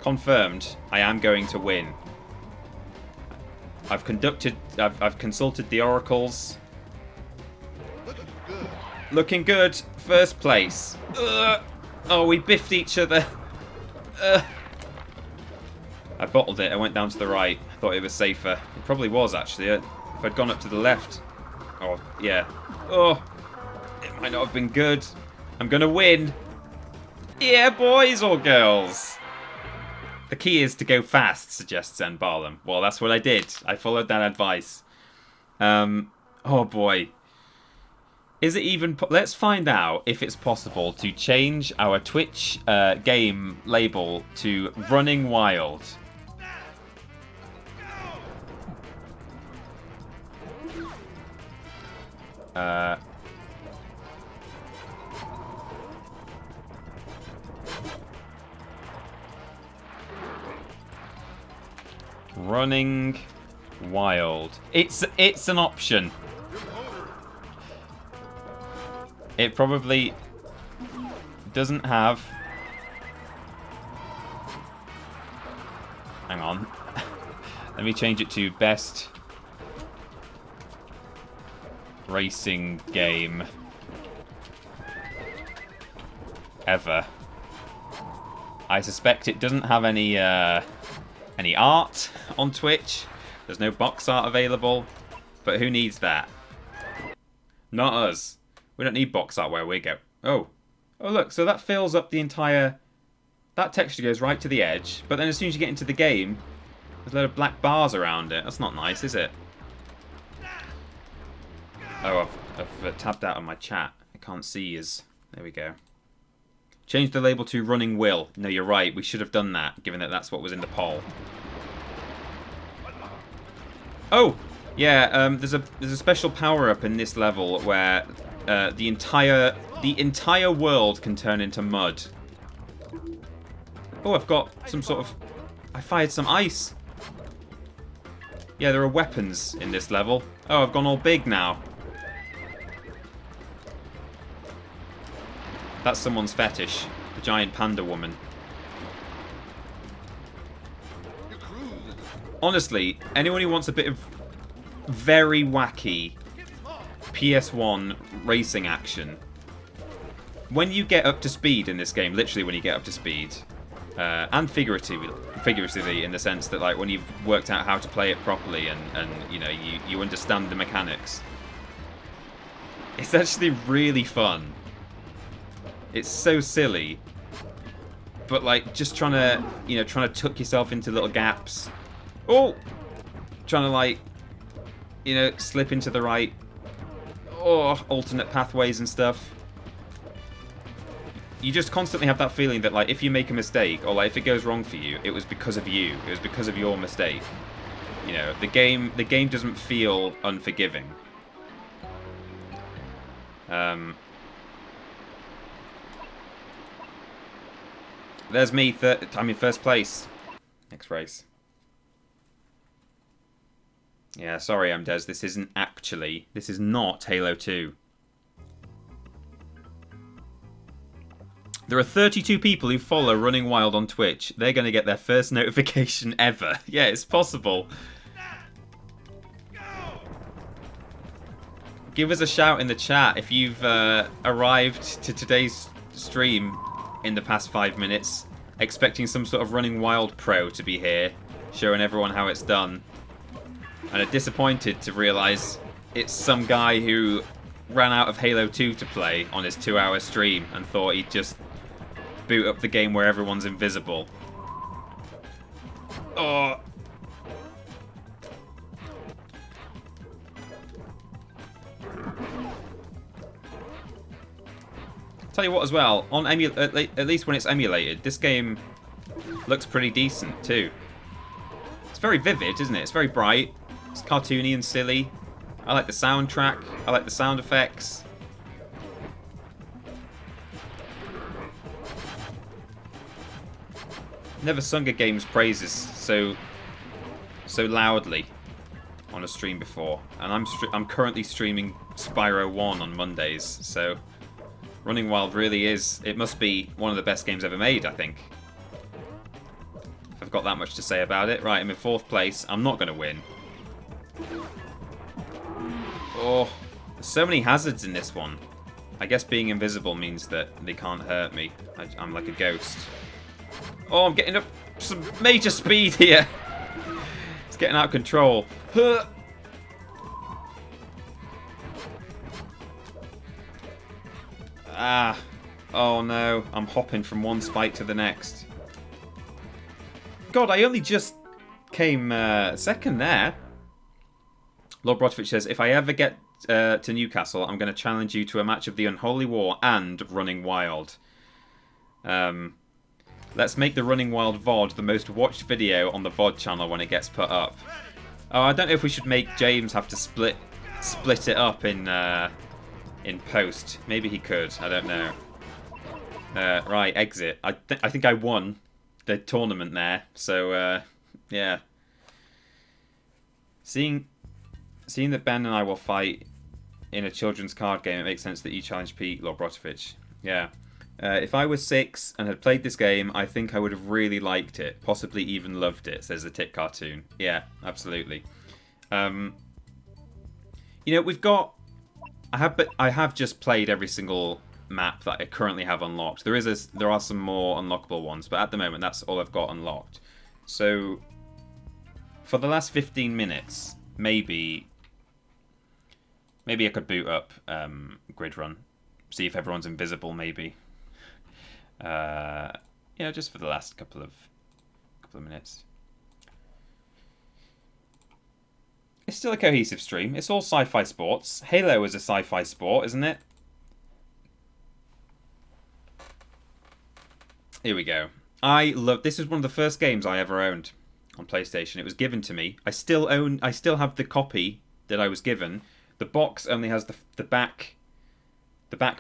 Confirmed, I am going to win. I've consulted the oracles. Looking good. First place. Oh, we biffed each other. I bottled it. I went down to the right. I thought it was safer. It probably was, actually. If I'd gone up to the left. Oh, yeah. Oh, it might not have been good. I'm going to win. Yeah, boys or girls. The key is to go fast, suggests Zen Barlam. Well, that's what I did. I followed that advice. Oh, boy. Is it even... Let's find out if it's possible to change our Twitch game label to Running Wild. Running Wild. It's an option. It probably doesn't have... Hang on. Let me change it to best racing game ever. I suspect it doesn't have any art on Twitch. There's no box art available, but who needs that? Not us. We don't need box art where we go. Oh, look, so that fills up the entire that texture goes right to the edge, but then as soon as you get into the game, there's a load of black bars around it. That's not nice, is it? Oh, I've tabbed out on my chat. I can't see as... There we go. Change the label to Running Will. No, you're right. We should have done that, given that that's what was in the poll. Oh! Yeah, there's a special power-up in this level where the entire world can turn into mud. Oh, I've got some sort of... I fired some ice. Yeah, there are weapons in this level. Oh, I've gone all big now. That's someone's fetish. The giant panda woman. Honestly, anyone who wants a bit of very wacky PS1 racing action, when you get up to speed in this game, literally when you get up to speed, and figuratively in the sense that like when you've worked out how to play it properly and you know you understand the mechanics, it's actually really fun. It's so silly, but like just trying to tuck yourself into little gaps. Oh, trying to like slip into the right alternate pathways and stuff. You just constantly have that feeling that like if you make a mistake or like if it goes wrong for you, it was because of you. It was because of your mistake. You know, the game doesn't feel unforgiving. There's me. I'm in first place. Next race. Yeah, sorry, Des. This is not Halo 2. There are 32 people who follow Running Wild on Twitch. They're going to get their first notification ever. Yeah, it's possible. Give us a shout in the chat if you've arrived to today's stream in the past 5 minutes, expecting some sort of Running Wild pro to be here, showing everyone how it's done. And are disappointed to realise it's some guy who ran out of Halo 2 to play on his 2-hour stream and thought he'd just boot up the game where everyone's invisible. Oh. Tell you what as well, on at least when it's emulated, this game looks pretty decent too. It's very vivid, isn't it? It's very bright. It's cartoony and silly. I like the soundtrack. I like the sound effects. Never sung a game's praises so loudly on a stream before, and I'm currently streaming Spyro 1 on Mondays, so Running Wild really is, it must be one of the best games ever made, I think. If I've got that much to say about it. Right, I'm in 4th place. I'm not going to win. Oh, there's so many hazards in this one. I guess being invisible means that they can't hurt me. I'm like a ghost. Oh, I'm getting up some major speed here. It's getting out of control. Ah. Oh no. I'm hopping from one spike to the next. God, I only just came second there. Lord Brotovich says, if I ever get to Newcastle, I'm going to challenge you to a match of the Unholy War and Running Wild. Let's make the Running Wild VOD the most watched video on the VOD channel when it gets put up. Oh, I don't know if we should make James have to split it up in post. Maybe he could. I don't know. Right, exit. I think I won the tournament there. So yeah. Seeing that Ben and I will fight in a children's card game, it makes sense that you challenge Pete, Lord Brotovich. Yeah. If I was 6 and had played this game, I think I would have really liked it. Possibly even loved it, says the Tick Cartoon. Yeah, absolutely. You know, we've got... I have just played every single map that I currently have unlocked. There are some more unlockable ones, but at the moment, that's all I've got unlocked. So, for the last 15 minutes, maybe I could boot up Grid Run. See if everyone's invisible, maybe. you know, just for the last couple of minutes. It's still a cohesive stream. It's all sci-fi sports. Halo is a sci-fi sport, isn't it? Here we go. This is one of the first games I ever owned on PlayStation. It was given to me. I still have the copy that I was given. The box only has the back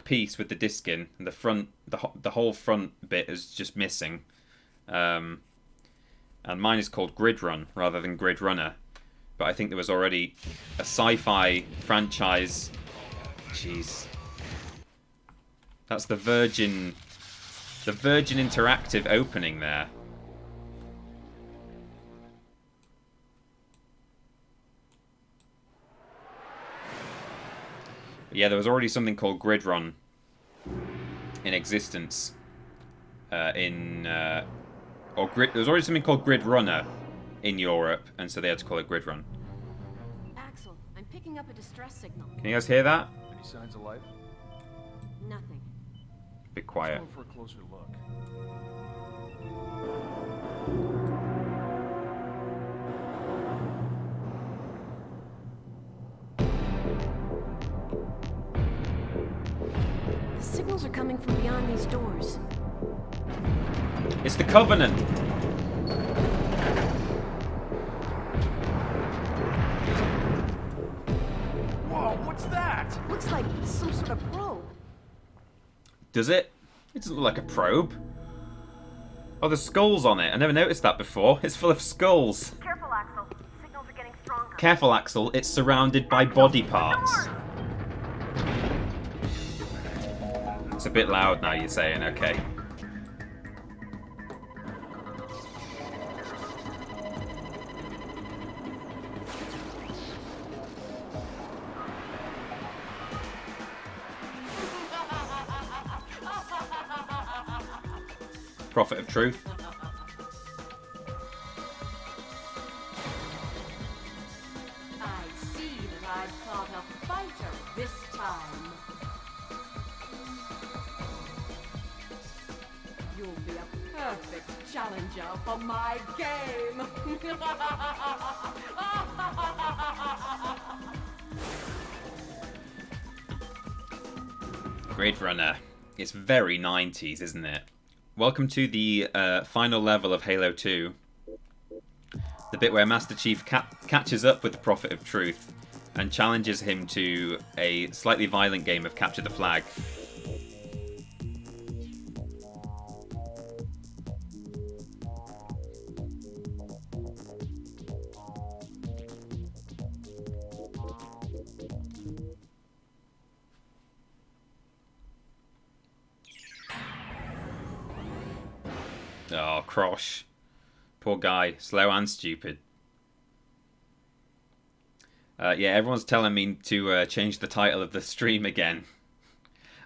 piece with the disc in, and the whole front bit is just missing. And mine is called Grid Run rather than Grid Runner. But I think there was already a sci-fi franchise. Jeez. That's the Virgin Interactive opening there. But yeah, there was already something called Grid Run in existence. There was already something called Grid Runner in Europe, and so they had to call it Grid Run. Axel, I'm picking up a distress signal. Can you guys hear that? Any signs of life? Nothing. A bit quiet. Let's go for a closer look. The signals are coming from beyond these doors. It's the Covenant. Whoa, what's that? Looks like some sort of probe. Does it? It doesn't look like a probe. Oh, there's skulls on it. I never noticed that before. It's full of skulls. Careful, Axel. Signals are getting stronger. Careful, Axel. It's surrounded by body parts. It's a bit loud now, you're saying. Okay. Prophet of Truth. I see that I've caught a fighter this time. You'll be a perfect challenger for my game. Grid Runner. It's very 90s, isn't it? Welcome to the final level of Halo 2. The bit where Master Chief catches up with the Prophet of Truth and challenges him to a slightly violent game of Capture the Flag. Oh, Krosh. Poor guy. Slow and stupid. Yeah, everyone's telling me to change the title of the stream again.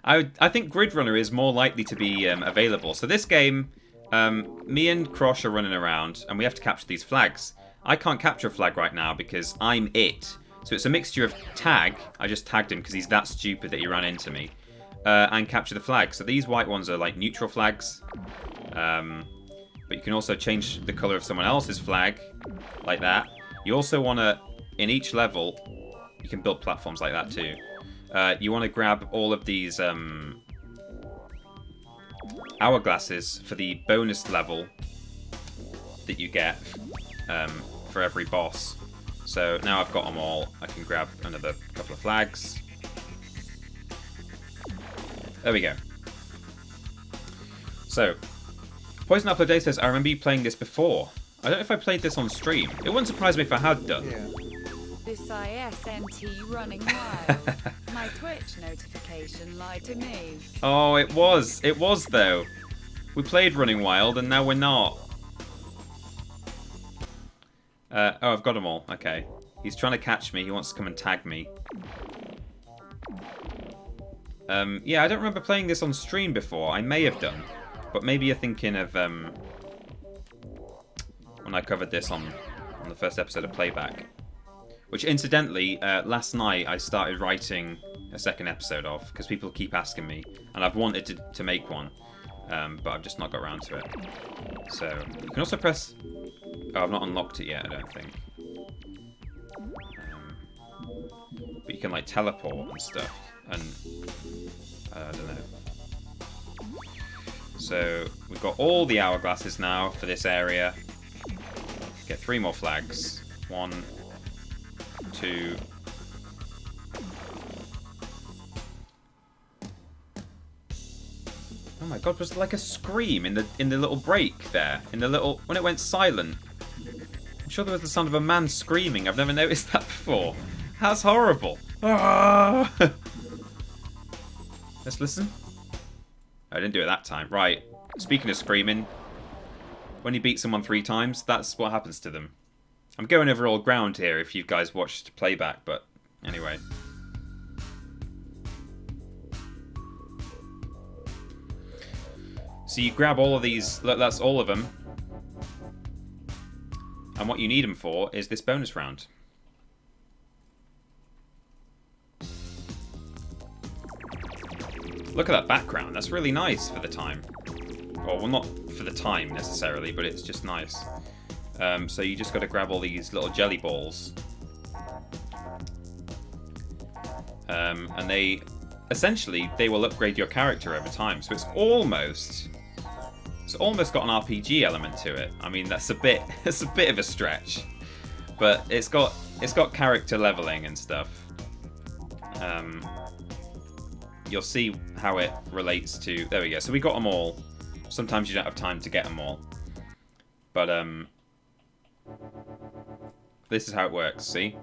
I think Grid Runner is more likely to be available. So this game, me and Krosh are running around, and we have to capture these flags. I can't capture a flag right now because I'm it. So it's a mixture of tag. I just tagged him because he's that stupid that he ran into me. And capture the flag. So these white ones are like neutral flags. But you can also change the colour of someone else's flag, like that. You also want to, in each level, you can build platforms like that too. You want to grab all of these hourglasses for the bonus level that you get for every boss. So now I've got them all. I can grab another couple of flags. There we go. So, Poison Apple Day says, I remember you playing this before. I don't know if I played this on stream. It wouldn't surprise me if I had done. This ISNT running wild. My Twitch notification lied to me. Oh, it was. It was, though. We played Running Wild, and now we're not. Oh, I've got them all. Okay. He's trying to catch me. He wants to come and tag me. Yeah, I don't remember playing this on stream before. I may have done. But maybe you're thinking of when I covered this on the first episode of Playback. Which, incidentally, last night I started writing a second episode of, because people keep asking me, and I've wanted to make one. but I've just not got around to it. So you can also press... Oh, I've not unlocked it yet, I don't think. But you can like teleport and stuff, and I don't know. So we've got all the hourglasses now for this area. Get 3 more flags. 1, 2. Oh my god, was there like a scream in the little break there? In the little... when it went silent. I'm sure there was the sound of a man screaming. I've never noticed that before. That's horrible. Ah! Let's listen. I didn't do it that time. Right. Speaking of screaming, when you beat someone 3 times, that's what happens to them. I'm going over old ground here if you guys watched playback, but anyway. So you grab all of these, look, that's all of them. And what you need them for is this bonus round. Look at that background, that's really nice for the time. Well, not for the time necessarily, but it's just nice. So you just got to grab all these little jelly balls. And they, essentially, they will upgrade your character over time. So it's almost got an RPG element to it. I mean, it's a bit of a stretch, but it's got character leveling and stuff. You'll see how it relates to... There we go. So we got them all. Sometimes you don't have time to get them all. But, this is how it works, see?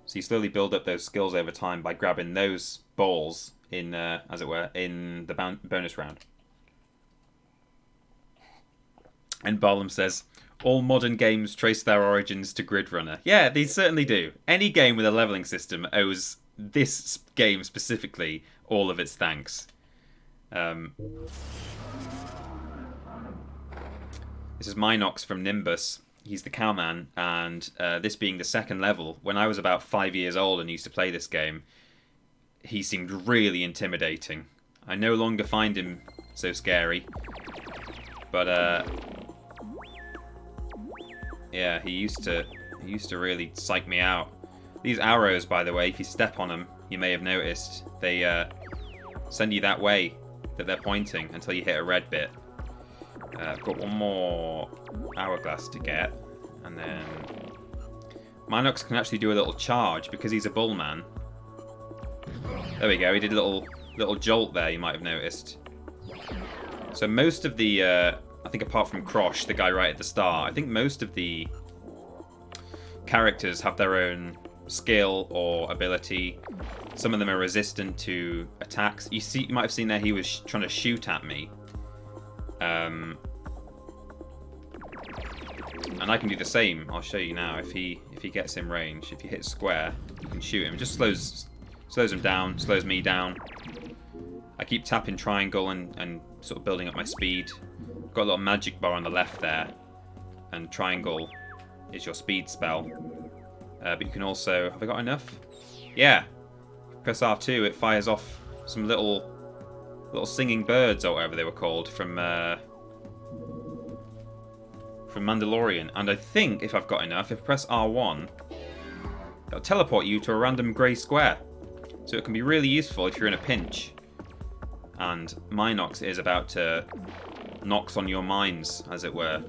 So you slowly build up those skills over time by grabbing those balls in, as it were, in the bonus round. And Barlam says, all modern games trace their origins to Grid Runner. Yeah, they certainly do. Any game with a leveling system owes this game specifically all of its thanks. This is Minox from Nimbus. He's the cowman, and this being the second level, when I was about 5 years old and used to play this game, he seemed really intimidating. I no longer find him so scary, but yeah, he used to really psych me out. These arrows, by the way, if you step on them, you may have noticed, they send you that way that they're pointing until you hit a red bit. I've got one more hourglass to get, and then Minox can actually do a little charge because he's a bullman. There we go, he did a little jolt there, you might have noticed. So most of the, I think apart from Krosh, the guy right at the start, I think most of the characters have their own skill or ability. Some of them are resistant to attacks. You might have seen there he was trying to shoot at me. And I can do the same. I'll show you now. If he gets in range, if you hit square, you can shoot him. It just slows him down, slows me down. I keep tapping triangle and sort of building up my speed. Got a little magic bar on the left there, and triangle is your speed spell. But you can also... Have I got enough? Yeah. Press R2, it fires off some little singing birds or whatever they were called from Mandalorian. And I think if I've got enough, if I press R1, it'll teleport you to a random grey square. So it can be really useful if you're in a pinch. And Minox is about to knocks on your minds, as it were.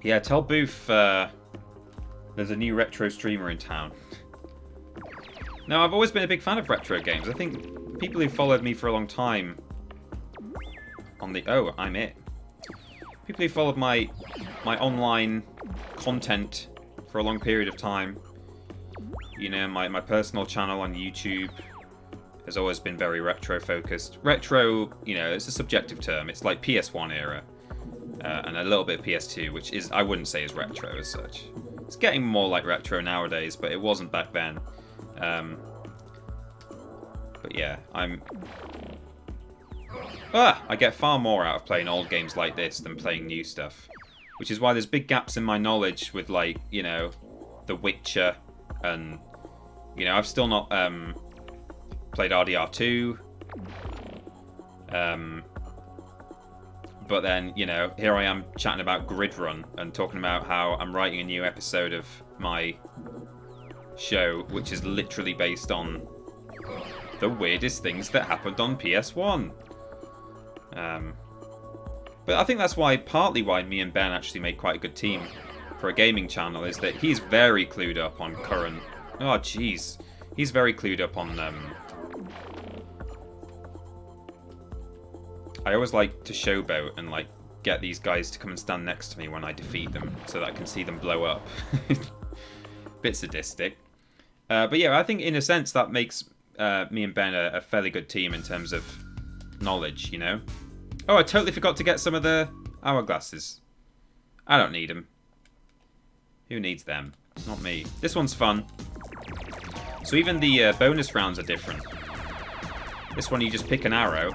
Yeah, tell Booth there's a new retro streamer in town. Now, I've always been a big fan of retro games. I think people who followed me for a long time on the... Oh, I'm it. People who followed my online content for a long period of time. You know, my personal channel on YouTube has always been very retro focused. Retro, you know, it's a subjective term. It's like PS1 era. And a little bit of PS2, which is, I wouldn't say is retro as such. It's getting more like retro nowadays, but it wasn't back then. But yeah, I get far more out of playing old games like this than playing new stuff. Which is why there's big gaps in my knowledge with, like, you know, The Witcher and You know, I've still not played RDR2. But then, you know, here I am chatting about Grid Run and talking about how I'm writing a new episode of my show, which is literally based on the weirdest things that happened on PS1. But I think that's partly why me and Ben actually make quite a good team for a gaming channel, is that he's very clued up on current... Oh, jeez. He's very clued up on... I always like to showboat and like get these guys to come and stand next to me when I defeat them so that I can see them blow up. Bit sadistic. But yeah, I think in a sense that makes me and Ben a fairly good team in terms of knowledge, you know? Oh, I totally forgot to get some of the hourglasses. I don't need them. Who needs them? Not me. This one's fun. So even the bonus rounds are different. This one you just pick an arrow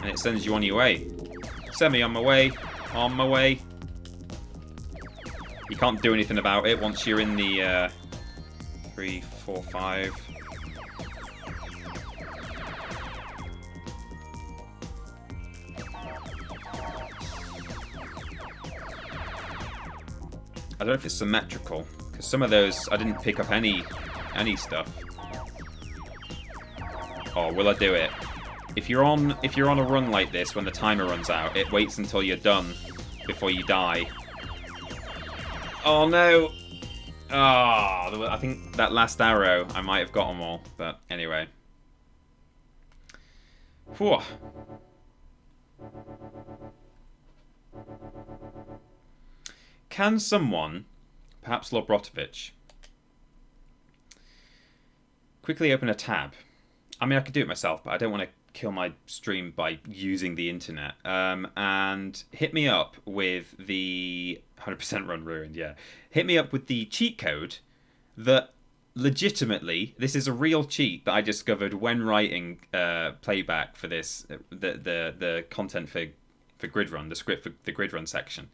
and it sends you on your way. Send me on my way. On my way. You can't do anything about it once you're in the 3, 4, 5. I don't know if it's symmetrical, because some of those I didn't pick up any stuff. Or will I do it? If you're on a run like this, when the timer runs out, it waits until you're done before you die. Oh no! Oh, I think that last arrow, I might have got them all, but anyway. Whew. Can someone, perhaps Lobrotovich, quickly open a tab? I mean, I could do it myself, but I don't want to kill my stream by using the internet. And hit me up with the 100% run ruined, yeah. Hit me up with the cheat code that legitimately, this is a real cheat that I discovered when writing playback for this, the content for Grid Run, the script for the Grid Run section.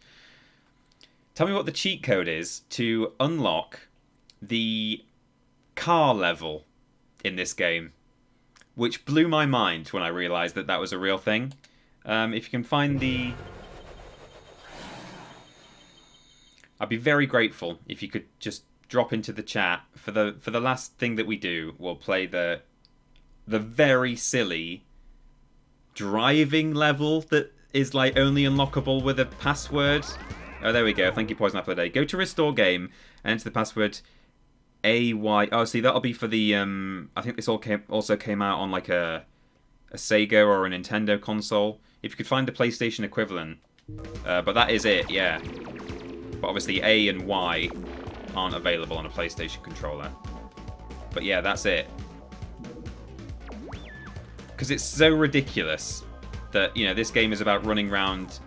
Tell me what the cheat code is to unlock the car level in this game, which blew my mind when I realised that that was a real thing. If you can find the... I'd be very grateful if you could just drop into the chat. For the last thing that we do, we'll play the very silly driving level that is like only unlockable with a password. Oh, there we go. Thank you, Poison Apple a Day. Go to Restore Game and enter the password AY. Oh, see, that'll be for the... I think this also came out on like a Sega or a Nintendo console. If you could find the PlayStation equivalent. But that is it, yeah. But obviously A and Y aren't available on a PlayStation controller. But yeah, that's it. Because it's so ridiculous that, you know, this game is about running around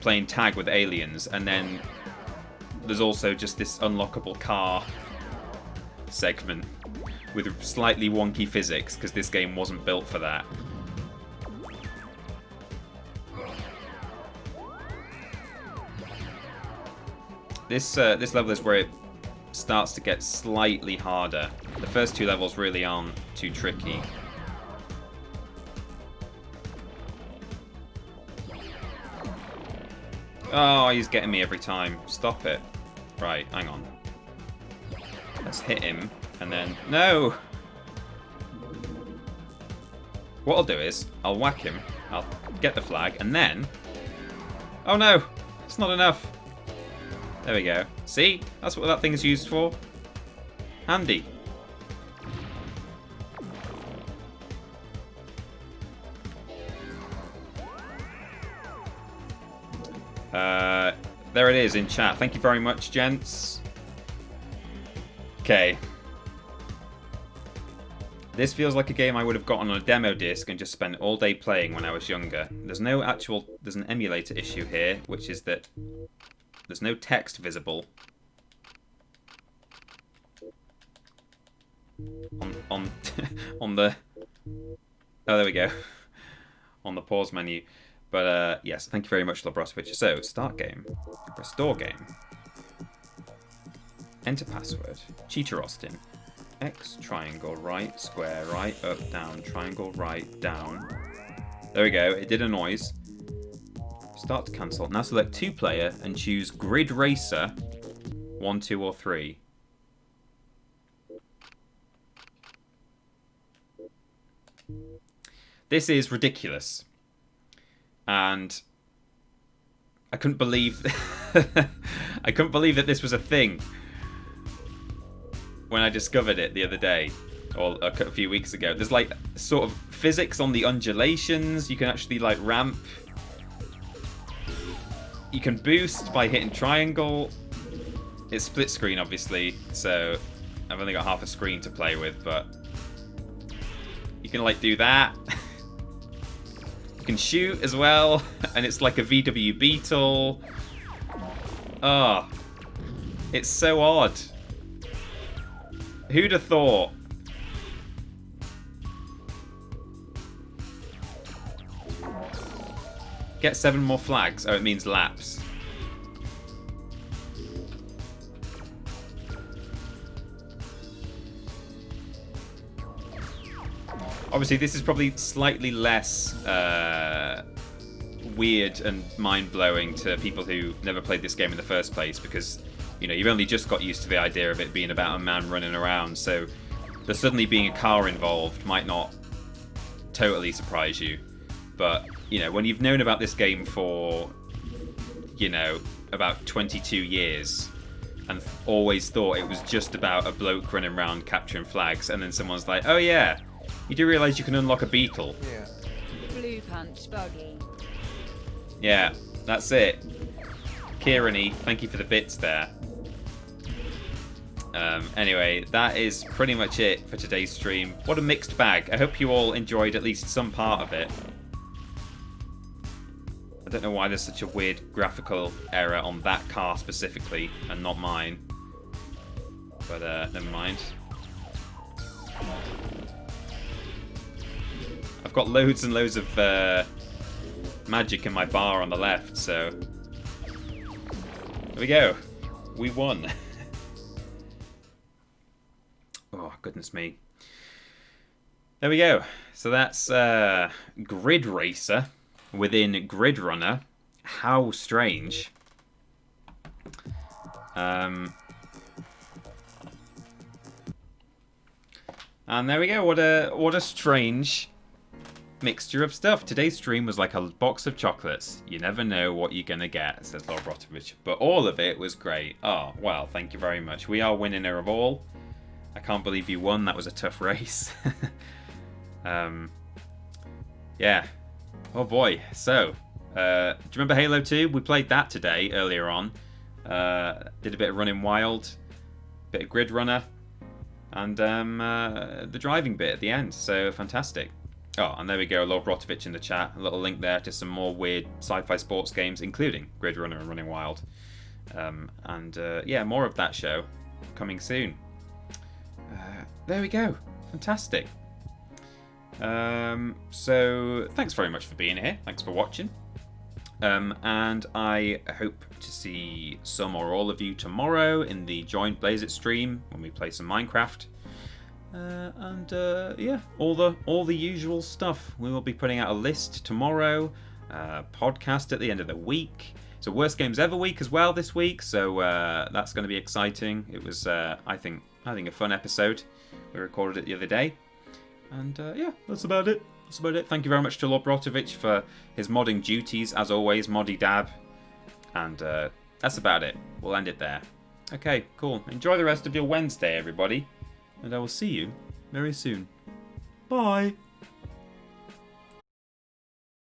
playing tag with aliens, and then there's also just this unlockable car segment with slightly wonky physics, because this game wasn't built for that. This level is where it starts to get slightly harder. The first two levels really aren't too tricky. Oh, he's getting me every time. Stop it. Right, hang on. Let's hit him, and then... No! What I'll do is, I'll whack him, I'll get the flag, and then... Oh no! It's not enough! There we go. See? That's what that thing is used for. Handy. There it is in chat. Thank you very much, gents. Okay. This feels like a game I would have gotten on a demo disc and just spent all day playing when I was younger. There's an emulator issue here, which is that there's no text visible on the... Oh, there we go. On the pause menu. But, yes, thank you very much, Lobrotovich. So, start game. Restore game. Enter password. Cheater Austin. X, triangle, right, square, right, up, down, triangle, right, down. There we go, it did a noise. Start to cancel. Now select 2-player and choose Grid Racer 1, 2, or 3. This is ridiculous. And I couldn't believe I couldn't believe that this was a thing when I discovered it the other day, or a few weeks ago. There's like sort of physics on the undulations. You can actually like ramp. You can boost by hitting triangle. It's split screen obviously, so I've only got half a screen to play with, but you can like do that. You can shoot as well, and it's like a VW Beetle. Oh, it's so odd. Who'd have thought? Get 7 more flags. Oh, it means laps. Obviously, this is probably slightly less weird and mind-blowing to people who never played this game in the first place, because, you know, you've only just got used to the idea of it being about a man running around, so there suddenly being a car involved might not totally surprise you. But, you know, when you've known about this game for, you know, about 22 years and always thought it was just about a bloke running around capturing flags, and then someone's like, oh yeah, you do realise you can unlock a Beetle. Yeah. Blue punch buggy. Yeah, that's it. Kieran-y, thank you for the bits there. Anyway, that is pretty much it for today's stream. What a mixed bag. I hope you all enjoyed at least some part of it. I don't know why there's such a weird graphical error on that car specifically and not mine. But never mind. I've got loads and loads of magic in my bar on the left, so there we go. We won. Oh, goodness me. There we go. So that's Grid Racer within Grid Runner. How strange. And there we go. What a strange mixture of stuff. Today's stream was like a box of chocolates. You never know what you're gonna get, says Lord Rotovich. But all of it was great. Oh, well, thank you very much. We are winner of all. I can't believe you won. That was a tough race. Yeah. Oh boy. So, do you remember Halo 2? We played that today, earlier on. Did a bit of Running Wild, bit of Grid Runner, and the driving bit at the end. So, fantastic. Oh, and there we go, Lord Rotovich in the chat. A little link there to some more weird sci-fi sports games, including Grid Runner and Running Wild. Yeah, more of that show coming soon. There we go. Fantastic. So, thanks very much for being here. Thanks for watching. And I hope to see some or all of you tomorrow in the Join Blaze It stream when we play some Minecraft. Yeah, all the usual stuff. We will be putting out a list tomorrow, podcast at the end of the week. It's a Worst Games Ever week as well this week, so that's going to be exciting. It was, I think a fun episode. We recorded it the other day. And yeah, that's about it. Thank you very much to Lord Rotovich for his modding duties, as always, Moddy Dab. And that's about it. We'll end it there. Okay, cool. Enjoy the rest of your Wednesday, everybody. And I will see you very soon. Bye.